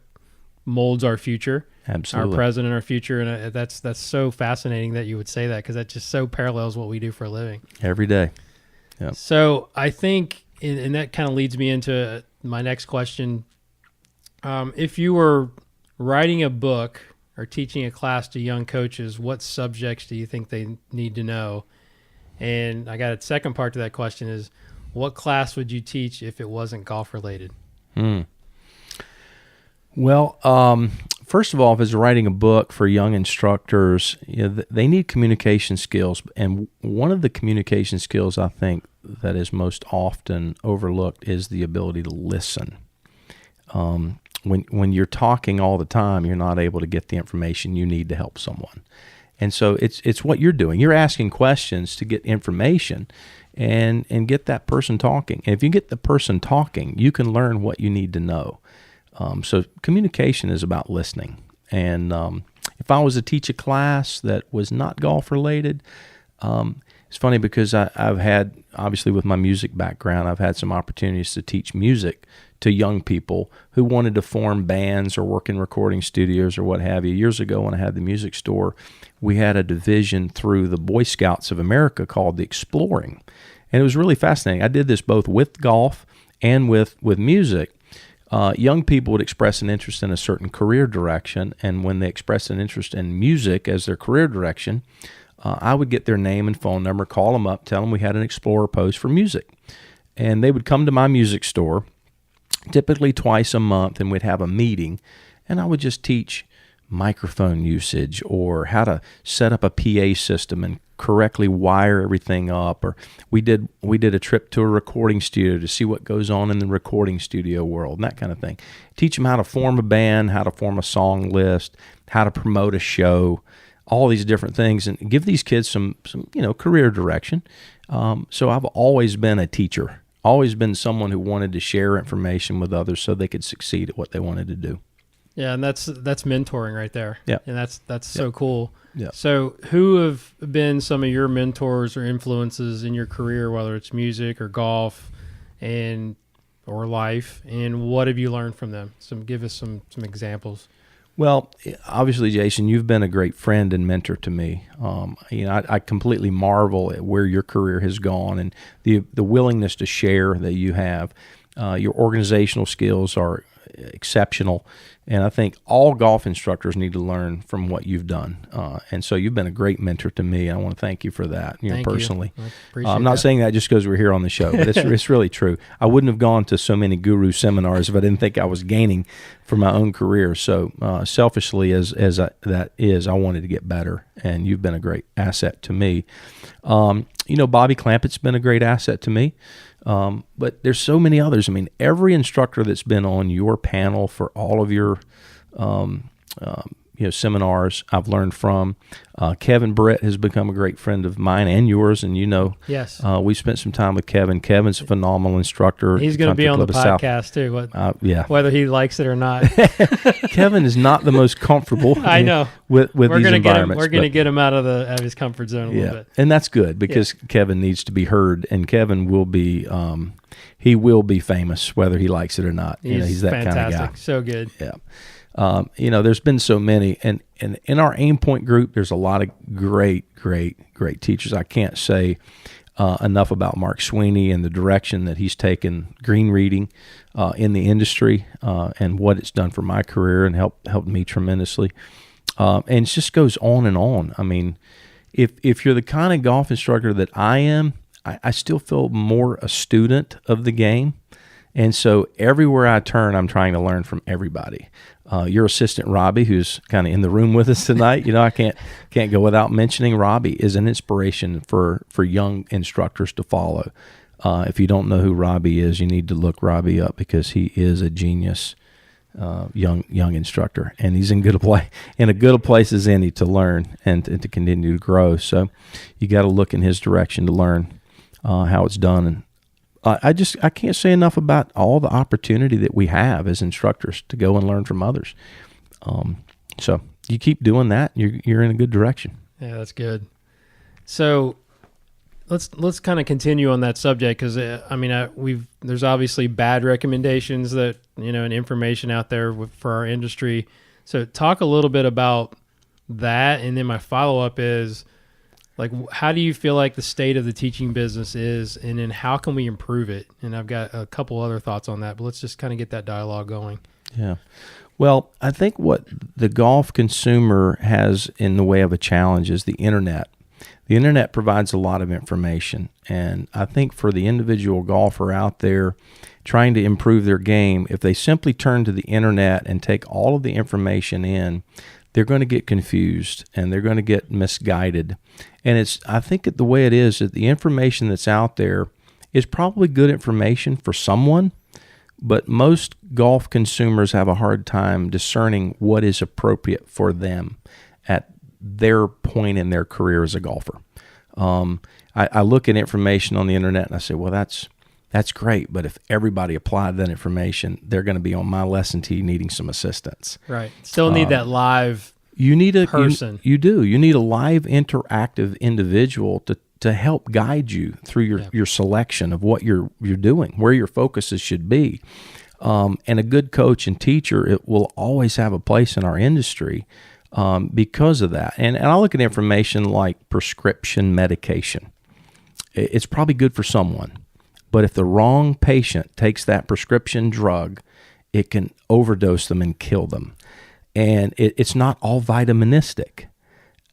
Speaker 1: molds our future.
Speaker 2: Absolutely.
Speaker 1: Our present and our future, and that's so fascinating that you would say that, because that just so parallels what we do for a living
Speaker 2: every day. Yep.
Speaker 1: So I think, and that kind of leads me into my next question. If you were writing a book or teaching a class to young coaches, what subjects do you think they need to know? And I got a second part to that question is, what class would you teach if it wasn't golf related?
Speaker 2: Well, first of all, if it's writing a book for young instructors, they need communication skills. And one of the communication skills I think that is most often overlooked is the ability to listen. When you're talking all the time, you're not able to get the information you need to help someone. And so it's what you're doing. You're asking questions to get information and get that person talking. And if you get the person talking, you can learn what you need to know. So communication is about listening. And if I was to teach a class that was not golf related, it's funny because I've had, obviously with my music background, I've had some opportunities to teach music to young people who wanted to form bands or work in recording studios or what have you. Years ago when I had the music store, we had a division through the Boy Scouts of America called the Exploring. And it was really fascinating. I did this both with golf and with music. Young people would express an interest in a certain career direction, and when they expressed an interest in music as their career direction, I would get their name and phone number, call them up, tell them we had an Explorer post for music. And they would come to my music store, typically twice a month, and we'd have a meeting, and I would just teach microphone usage or how to set up a PA system and correctly wire everything up. Or we did a trip to a recording studio to see what goes on in the recording studio world and that kind of thing. Teach them how to form a band, how to form a song list, how to promote a show, all these different things, and give these kids some career direction. So I've always been a teacher, always been someone who wanted to share information with others so they could succeed at what they wanted to do.
Speaker 1: Yeah, and that's mentoring right there.
Speaker 2: Yeah,
Speaker 1: and that's so cool.
Speaker 2: Yeah.
Speaker 1: So who have been some of your mentors or influences in your career, whether it's music or golf, or life, and what have you learned from them? Give us some examples.
Speaker 2: Well, obviously, Jason, you've been a great friend and mentor to me. I completely marvel at where your career has gone and the willingness to share that you have. Your organizational skills are exceptional, and I think all golf instructors need to learn from what you've done. And so you've been a great mentor to me. I want to thank you for that, personally. I'm not saying that just because we're here on the show, but it's really true. I wouldn't have gone to so many guru seminars if I didn't think I was gaining for my own career. So selfishly as I wanted to get better, and you've been a great asset to me. Bobby Clampett's been a great asset to me. But there's so many others. I mean, every instructor that's been on your panel for all of your, seminars, I've learned from. Kevin Brett has become a great friend of mine and yours, and
Speaker 1: yes,
Speaker 2: we spent some time with Kevin. Kevin's a phenomenal instructor.
Speaker 1: He's going to be on the podcast too. Whether he likes it or not.
Speaker 2: Kevin is not the most comfortable.
Speaker 1: I know
Speaker 2: with these environments.
Speaker 1: We're going to get him out of his comfort zone a little bit,
Speaker 2: and that's good because Kevin needs to be heard, and Kevin will be. He will be famous whether he likes it or not. He's that
Speaker 1: fantastic.
Speaker 2: Kind of guy.
Speaker 1: So good.
Speaker 2: Yeah. There's been so many, and in our Aim Point group, there's a lot of great teachers. I can't say enough about Mark Sweeney and the direction that he's taken green reading in the industry and what it's done for my career and helped me tremendously. And it just goes on and on. I mean, if you're the kind of golf instructor that I am, I still feel more a student of the game. And so everywhere I turn, I'm trying to learn from everybody. Your assistant, Robbie, who's kind of in the room with us tonight, I can't go without mentioning Robbie is an inspiration for young instructors to follow. If you don't know who Robbie is, you need to look Robbie up because he is a genius young instructor, and he's in a good a place as any to learn and to continue to grow. So you got to look in his direction to learn how it's done. And I can't say enough about all the opportunity that we have as instructors to go and learn from others. So you keep doing that, you're in a good direction.
Speaker 1: Yeah, that's good. So let's kind of continue on that subject because there's obviously bad recommendations that and information out there for our industry. So talk a little bit about that, and then my follow up is. Like, how do you feel like the state of the teaching business is, and then how can we improve it? And I've got a couple other thoughts on that, but let's just kind of get that dialogue going.
Speaker 2: Yeah. Well, I think what the golf consumer has in the way of a challenge is the internet. The internet provides a lot of information, and I think for the individual golfer out there trying to improve their game, if they simply turn to the internet and take all of the information in, they're going to get confused and they're going to get misguided. And I think the way it is that the information that's out there is probably good information for someone, but most golf consumers have a hard time discerning what is appropriate for them at their point in their career as a golfer. I look at information on the internet and I say, well, that's great, but if everybody applied that information, they're going to be on my lesson tee needing some assistance.
Speaker 1: Right. Still need that live person.
Speaker 2: You do. You need a live, interactive individual to help guide you through your selection of what you're doing, where your focuses should be. And a good coach and teacher, it will always have a place in our industry because of that. And I look at information like prescription medication. It's probably good for someone. But if the wrong patient takes that prescription drug, it can overdose them and kill them. And it's not all vitaministic.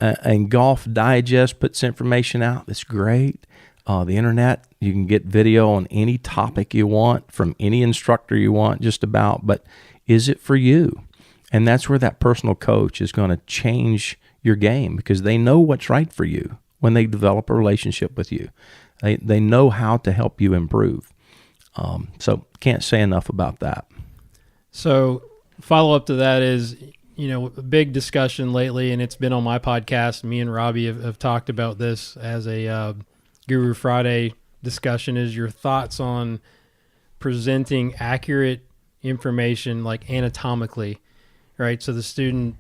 Speaker 2: And Golf Digest puts information out that's great. The internet, you can get video on any topic you want from any instructor you want just about. But is it for you? And that's where that personal coach is going to change your game because they know what's right for you. when they develop a relationship with you. They know how to help you improve. So can't say enough about that.
Speaker 1: So follow up to that is, a big discussion lately, and it's been on my podcast. Me and Robbie have talked about this as a Guru Friday discussion, is your thoughts on presenting accurate information, like anatomically, right? So the student,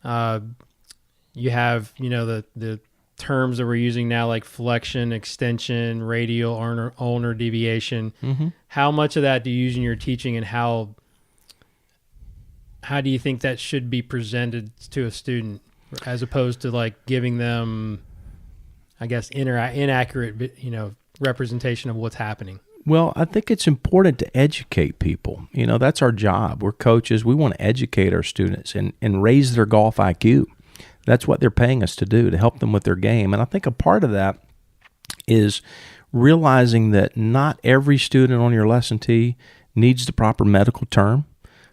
Speaker 1: you have, the terms that we're using now, like flexion, extension, radial, ulnar deviation.
Speaker 2: Mm-hmm.
Speaker 1: How much of that do you use in your teaching, and how do you think that should be presented to a student, as opposed to like giving them, I guess, inaccurate, representation of what's happening?
Speaker 2: Well, I think it's important to educate people. That's our job. We're coaches. We want to educate our students and raise their golf IQ. That's what they're paying us to do, to help them with their game. And I think a part of that is realizing that not every student on your lesson tee needs the proper medical term,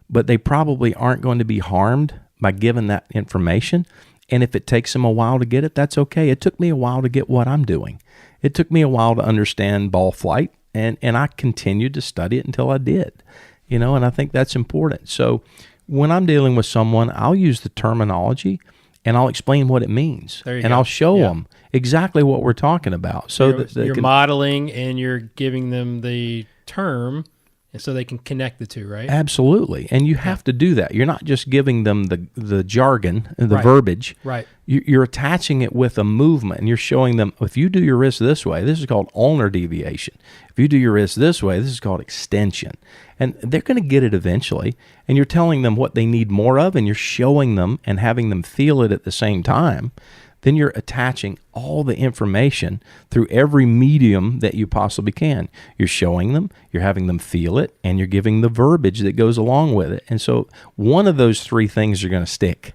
Speaker 2: but they probably aren't going to be harmed by giving that information. And if it takes them a while to get it, that's okay. It took me a while to get what I'm doing. It took me a while to understand ball flight, and I continued to study it until I did, and I think that's important. So when I'm dealing with someone, I'll use the terminology and I'll explain what it means, and
Speaker 1: go.
Speaker 2: I'll show them exactly what we're talking about. So
Speaker 1: you're modeling, and you're giving them the term, and so they can connect the two, right?
Speaker 2: Absolutely. And you have to do that. You're not just giving them the jargon, the verbiage.
Speaker 1: Right.
Speaker 2: You're attaching it with a movement, and you're showing them, if you do your wrist this way, this is called ulnar deviation. If you do your wrist this way, this is called extension. And they're going to get it eventually, and you're telling them what they need more of, and you're showing them and having them feel it at the same time. Then you're attaching all the information through every medium that you possibly can. You're showing them, you're having them feel it, and you're giving the verbiage that goes along with it. And so one of those three things are going to stick.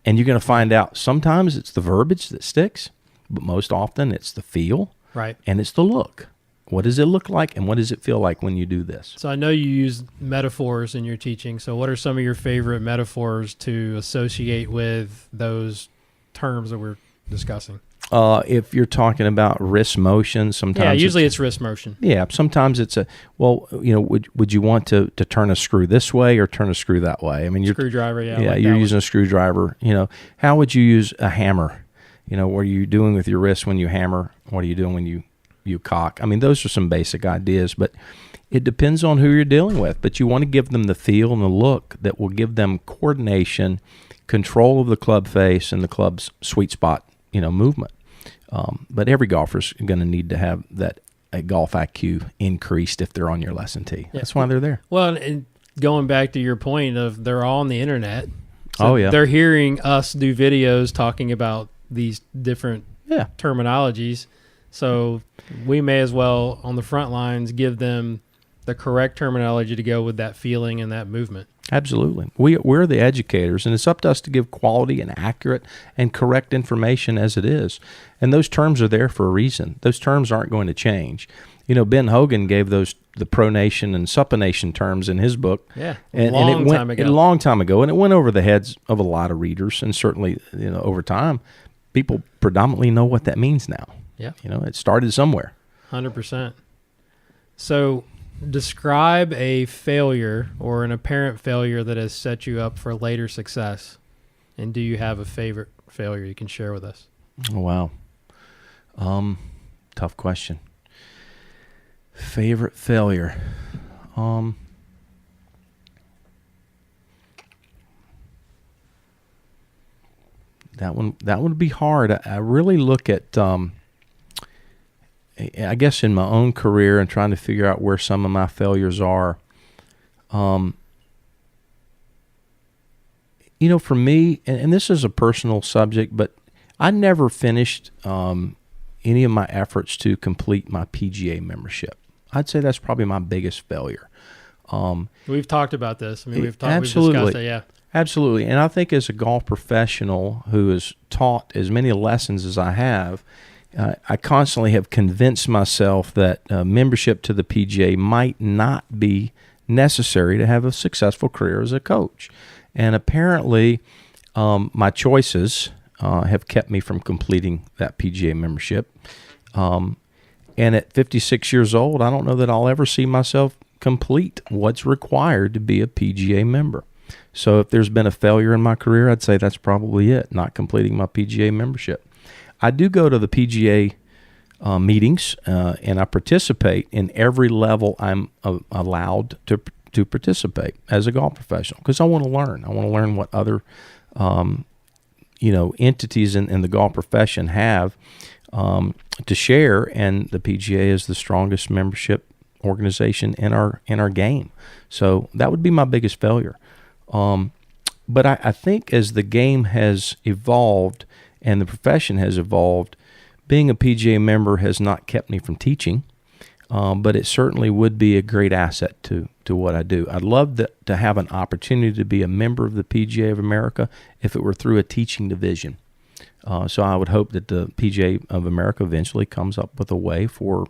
Speaker 2: And you're going to find out sometimes it's the verbiage that sticks, but most often it's the feel,
Speaker 1: right,
Speaker 2: and it's the look. What does it look like, and what does it feel like when you do this?
Speaker 1: So I know you use metaphors in your teaching. So what are some of your favorite metaphors to associate with those terms that we're discussing?
Speaker 2: If you're talking about wrist motion, sometimes
Speaker 1: usually it's wrist motion.
Speaker 2: Yeah, sometimes it's would you want to turn a screw this way or turn a screw that way? I mean,
Speaker 1: screwdriver,
Speaker 2: you're using a screwdriver. How would you use a hammer? What are you doing with your wrist when you hammer? What are you doing when you cock? I mean, those are some basic ideas, but it depends on who you're dealing with. But you want to give them the feel and the look that will give them coordination, control of the club face, and the club's sweet spot, movement. But every golfer's going to need to have that golf IQ increased if they're on your lesson tee. Yeah. That's why they're there.
Speaker 1: Well, and going back to your point of they're all on the internet. So they're hearing us do videos talking about these different terminologies. So we may as well, on the front lines, give them the correct terminology to go with that feeling and that movement.
Speaker 2: Absolutely. We're the educators, and it's up to us to give quality and accurate and correct information as it is. And those terms are there for a reason. Those terms aren't going to change. Ben Hogan gave the pronation and supination terms in his book.
Speaker 1: Yeah,
Speaker 2: a long time ago. And it went over the heads of a lot of readers, and certainly, over time, people predominantly know what that means now.
Speaker 1: Yeah.
Speaker 2: It started somewhere.
Speaker 1: 100%. So describe a failure or an apparent failure that has set you up for later success. And do you have a favorite failure you can share with us?
Speaker 2: Oh, wow. Tough question. Favorite failure. That one would be hard. I really look at, I guess in my own career and trying to figure out where some of my failures are. For me, and this is a personal subject, but I never finished any of my efforts to complete my PGA membership. I'd say that's probably my biggest failure.
Speaker 1: We've talked about this. I mean, we've
Speaker 2: absolutely.
Speaker 1: We've discussed it, yeah.
Speaker 2: Absolutely. And I think as a golf professional who has taught as many lessons as I have, I constantly have convinced myself that membership to the PGA might not be necessary to have a successful career as a coach. And apparently my choices have kept me from completing that PGA membership. And at 56 years old, I don't know that I'll ever see myself complete what's required to be a PGA member. So if there's been a failure in my career, I'd say that's probably it, not completing my PGA membership. I do go to the PGA meetings, and I participate in every level I'm allowed to participate as a golf professional, because I want to learn. I want to learn what other entities in the golf profession have to share, and the PGA is the strongest membership organization in our game. So that would be my biggest failure. But I think as the game has evolved and the profession has evolved, being a PGA member has not kept me from teaching, but it certainly would be a great asset to what I do. I'd love to have an opportunity to be a member of the PGA of America if it were through a teaching division. So I would hope that the PGA of America eventually comes up with a way for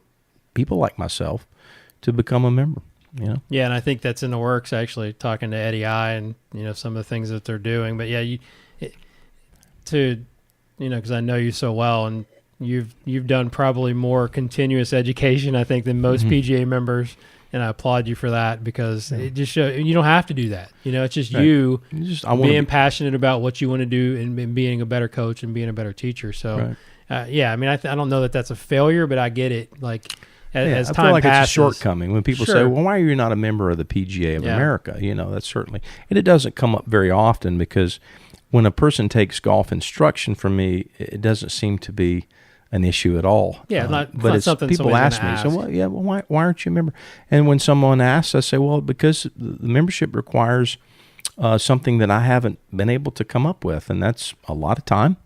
Speaker 2: people like myself to become a member.
Speaker 1: Yeah, and I think that's in the works, actually, talking to Eddie I and some of the things that they're doing. But yeah, because I know you so well, and you've done probably more continuous education, I think, than most PGA members, and I applaud you for that, because it just shows you don't have to do that. It's just you being passionate about what you want to do and being a better coach and being a better teacher. So, I don't know that that's a failure, but I get it. Like, as time
Speaker 2: I feel like
Speaker 1: passes,
Speaker 2: it's a shortcoming when people say, well, why are you not a member of the PGA of America? That's certainly, and it doesn't come up very often, because when a person takes golf instruction from me, it doesn't seem to be an issue at all.
Speaker 1: Yeah,
Speaker 2: but it's something people ask me. So, why aren't you a member? And when someone asks, I say, well, because the membership requires something that I haven't been able to come up with, and that's a lot of time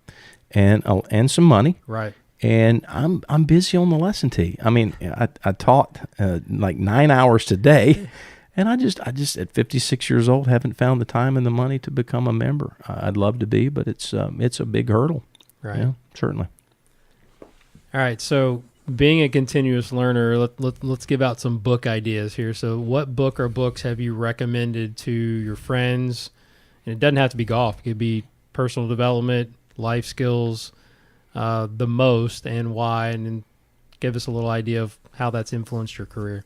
Speaker 2: and some money.
Speaker 1: Right.
Speaker 2: And I'm busy on the lesson tee. I mean, I taught like 9 hours today, and I just at 56 years old haven't found the time and the money to become a member. I'd love to be, but it's a big hurdle.
Speaker 1: Right.
Speaker 2: Certainly.
Speaker 1: All right. So being a continuous learner, let's give out some book ideas here. So what book or books have you recommended to your friends? And it doesn't have to be golf. It could be personal development, life skills, the most, and why, and then give us a little idea of how that's influenced your career.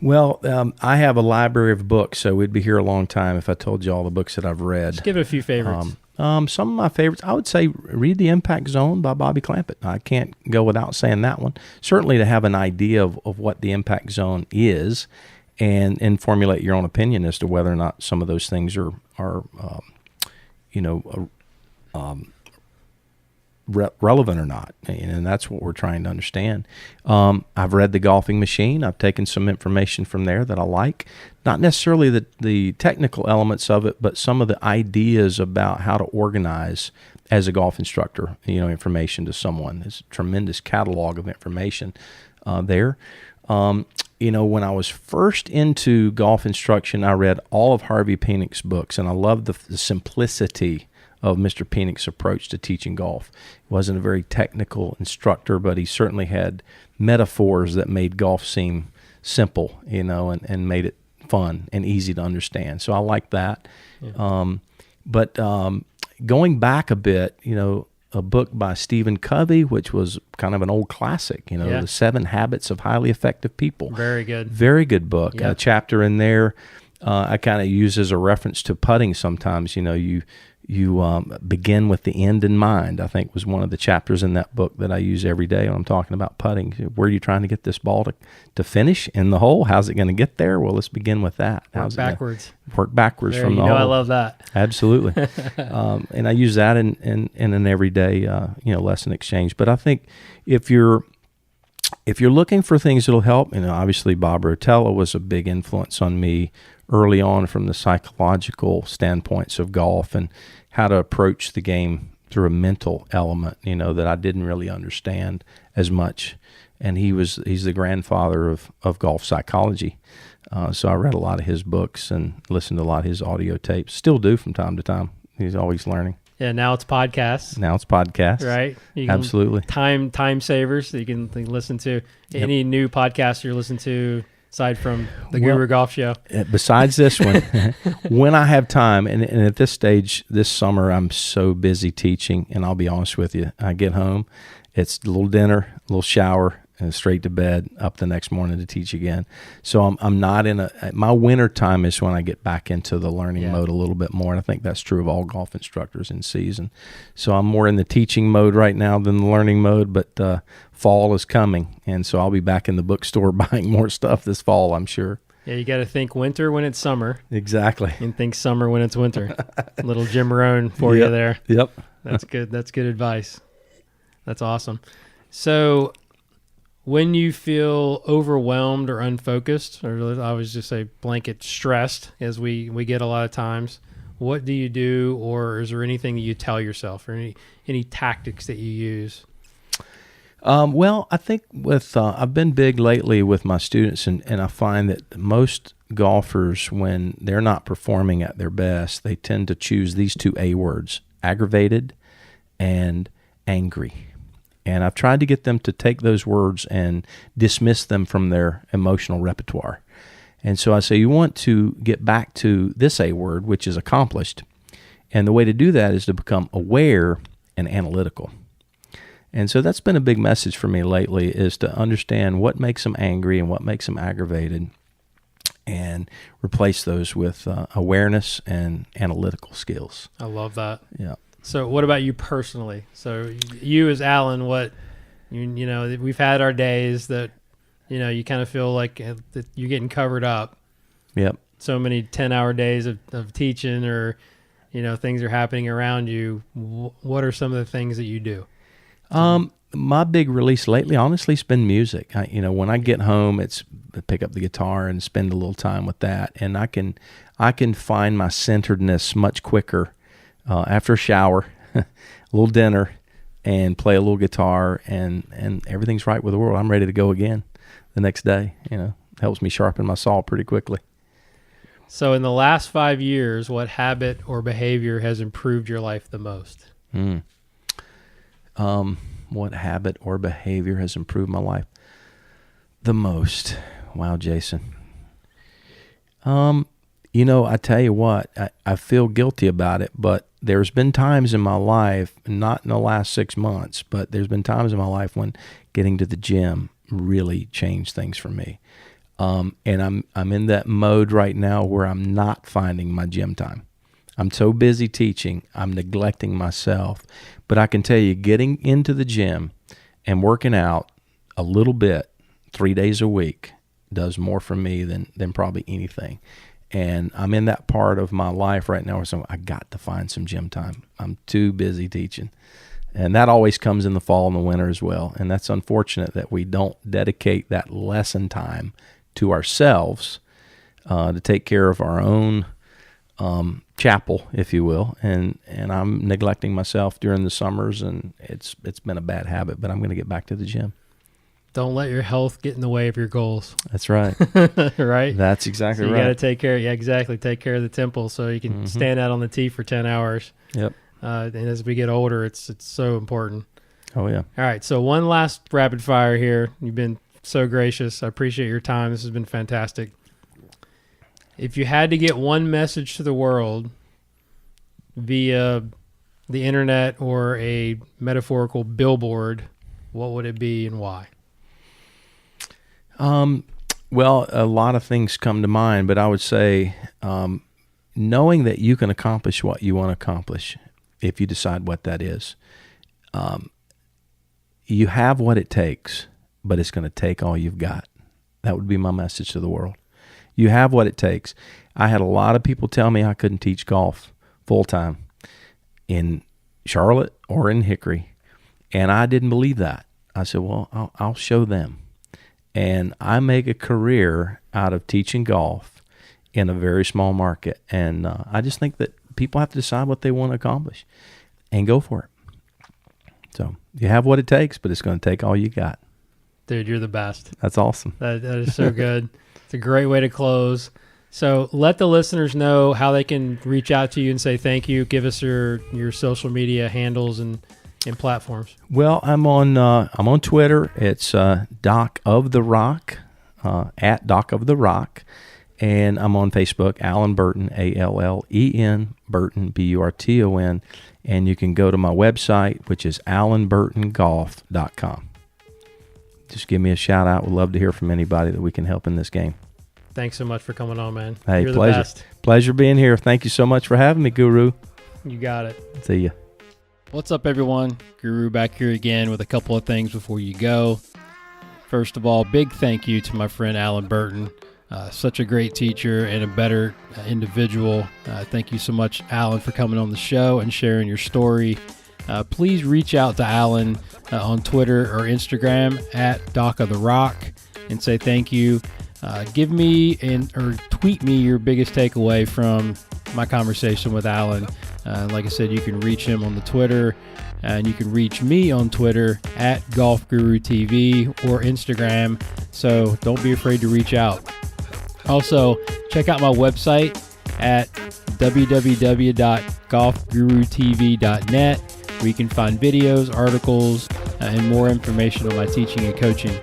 Speaker 2: Well, I have a library of books, so we'd be here a long time if I told you all the books that I've read.
Speaker 1: Just give it a few favorites.
Speaker 2: Some of my favorites, I would say read The Impact Zone by Bobby Clampett. I can't go without saying that one. Certainly to have an idea of what the Impact Zone is, and formulate your own opinion as to whether or not some of those things are relevant or not, and that's what we're trying to understand. I've read The Golfing Machine. I've taken some information from there that I like, not necessarily the technical elements of it, but some of the ideas about how to organize as a golf instructor, information to someone. There's a tremendous catalog of information there. When I was first into golf instruction, I read all of Harvey Penick's books, and I loved the simplicity of Mr. Penick's approach to teaching golf. He wasn't a very technical instructor, but he certainly had metaphors that made golf seem simple, and made it fun and easy to understand. So I like that. Yeah. But going back a bit, a book by Stephen Covey, which was kind of an old classic, The 7 Habits of Highly Effective People.
Speaker 1: Very good.
Speaker 2: Very good book.
Speaker 1: Yep.
Speaker 2: A chapter in there I kind of use as a reference to putting sometimes. You begin with the end in mind, I think was one of the chapters in that book that I use every day when I'm talking about putting. Where are you trying to get this ball to finish in the hole? How's it going to get there? Well, let's begin with that.
Speaker 1: Work backwards.
Speaker 2: Work backwards from the hole.
Speaker 1: I love that.
Speaker 2: Absolutely. And I use that in an everyday lesson exchange. But I think if you're looking for things that'll help, obviously Bob Rotella was a big influence on me early on from the psychological standpoints of golf and how to approach the game through a mental element, that I didn't really understand as much. And he's the grandfather of golf psychology. So I read a lot of his books and listened to a lot of his audio tapes. Still do from time to time. He's always learning.
Speaker 1: Yeah, now it's podcasts.
Speaker 2: Right?
Speaker 1: Absolutely. Time savers that you can listen to. Any new podcast you're listening to. aside from the Guru Golf Show?
Speaker 2: Besides this one, when I have time, and at this stage, this summer, I'm so busy teaching, and I'll be honest with you, I get home, it's a little dinner, a little shower, and straight to bed, up the next morning to teach again. So I'm not my winter time is when I get back into the learning mode a little bit more, and I think that's true of all golf instructors in season. So I'm more in the teaching mode right now than the learning mode, but fall is coming, and so I'll be back in the bookstore buying more stuff this fall, I'm sure.
Speaker 1: Yeah, you got to think winter when it's summer.
Speaker 2: Exactly.
Speaker 1: And think summer when it's winter. Little Jim Rohn for you there.
Speaker 2: Yep.
Speaker 1: That's good. That's good advice. That's awesome. So when you feel overwhelmed or unfocused, or I always just say blanket stressed, as we get a lot of times, what do you do, or is there anything that you tell yourself, or any tactics that you use?
Speaker 2: Well, I think I've been big lately with my students, and I find that most golfers, when they're not performing at their best, they tend to choose these two A words: aggravated and angry. And I've tried to get them to take those words and dismiss them from their emotional repertoire. And so I say, you want to get back to this A word, which is accomplished. And the way to do that is to become aware and analytical. And so that's been a big message for me lately, is to understand what makes them angry and what makes them aggravated, and replace those with awareness and analytical skills.
Speaker 1: I love that.
Speaker 2: Yeah.
Speaker 1: So what about you personally? So you as Alan, you know, we've had our days that, you know, you kind of feel like that you're getting covered up.
Speaker 2: Yep.
Speaker 1: So many 10-hour days of teaching, or, you know, things are happening around you. What are some of the things that you do?
Speaker 2: My big release lately, honestly, has been music. When I get home, it's pick up the guitar and spend a little time with that. And I can find my centeredness much quicker after a shower, a little dinner, and play a little guitar, and everything's right with the world. I'm ready to go again the next day. Helps me sharpen my saw pretty quickly.
Speaker 1: So in the last 5 years, what habit or behavior has improved your life the most?
Speaker 2: What habit or behavior has improved my life the most? Wow, Jason. I tell you what, I feel guilty about it, but there's been times in my life, not in the last 6 months, but there's been times in my life when getting to the gym really changed things for me. And I'm in that mode right now where I'm not finding my gym time. I'm so busy teaching, I'm neglecting myself. But I can tell you, getting into the gym and working out a little bit 3 days a week does more for me than probably anything. And I'm in that part of my life right now where I got to find some gym time. I'm too busy teaching. And that always comes in the fall and the winter as well. And that's unfortunate that we don't dedicate that lesson time to ourselves to take care of our own chapel, if you will, and I'm neglecting myself during the summers, and it's been a bad habit, but I'm going to get back to the gym.
Speaker 1: Don't let your health get in the way of your goals.
Speaker 2: That's right.
Speaker 1: Right?
Speaker 2: That's exactly
Speaker 1: so you
Speaker 2: right.
Speaker 1: got to take care. Yeah, exactly. Take care of the temple so you can stand out on the tee for 10 hours.
Speaker 2: Yep.
Speaker 1: And as we get older, it's so important.
Speaker 2: Oh, yeah.
Speaker 1: All right. So one last rapid fire here. You've been so gracious. I appreciate your time. This has been fantastic. If you had to get one message to the world via the internet or a metaphorical billboard, what would it be and why?
Speaker 2: Well, a lot of things come to mind, but I would say knowing that you can accomplish what you want to accomplish if you decide what that is. You have what it takes, but it's going to take all you've got. That would be my message to the world. You have what it takes. I had a lot of people tell me I couldn't teach golf full-time in Charlotte or in Hickory, and I didn't believe that. I said, well, I'll show them. And I make a career out of teaching golf in a very small market. And I just think that people have to decide what they want to accomplish and go for it. So you have what it takes, but it's going to take all you got.
Speaker 1: Dude, you're the best.
Speaker 2: That's awesome.
Speaker 1: That is so good. It's a great way to close. So let the listeners know how they can reach out to you and say thank you. Give us your social media handles and platforms.
Speaker 2: Well, I'm on Twitter. It's Doc of the Rock. at Dock of the Rock. And I'm on Facebook, Alan Burton, Allen Burton, Burton. And you can go to my website, which is alanburtongolf.com. Just give me a shout out. We'd love to hear from anybody that we can help in this game.
Speaker 1: Thanks so much for coming on, man.
Speaker 2: Hey,
Speaker 1: You're
Speaker 2: pleasure.
Speaker 1: The best.
Speaker 2: Pleasure being here. Thank you so much for having me, Guru.
Speaker 1: You got it.
Speaker 2: See ya.
Speaker 1: What's up, everyone? Guru back here again with a couple of things before you go. First of all, big thank you to my friend Alan Burton. Such a great teacher and a better individual. Thank you so much, Alan, for coming on the show and sharing your story. Please reach out to Alan on Twitter or Instagram at Dock of the Rock and say thank you. Give me or tweet me your biggest takeaway from my conversation with Alan. Like I said, you can reach him on the Twitter, and you can reach me on Twitter at Golf Guru TV or Instagram. So don't be afraid to reach out. Also, check out my website at www.golfgurutv.net, where you can find videos, articles, and more information on my teaching and coaching.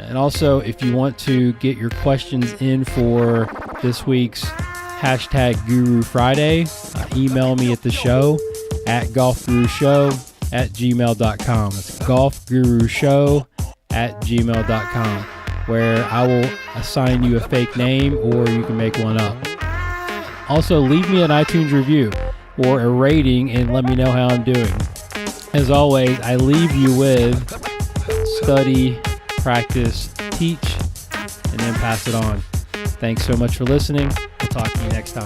Speaker 1: And also, if you want to get your questions in for this week's hashtag Guru Friday, email me at the show at golfgurushow@gmail.com. That's golfgurushow@gmail.com, where I will assign you a fake name or you can make one up. Also, leave me an iTunes review or a rating and let me know how I'm doing. As always, I leave you with study, practice, teach, and then pass it on. Thanks so much for listening. We'll talk to you next time.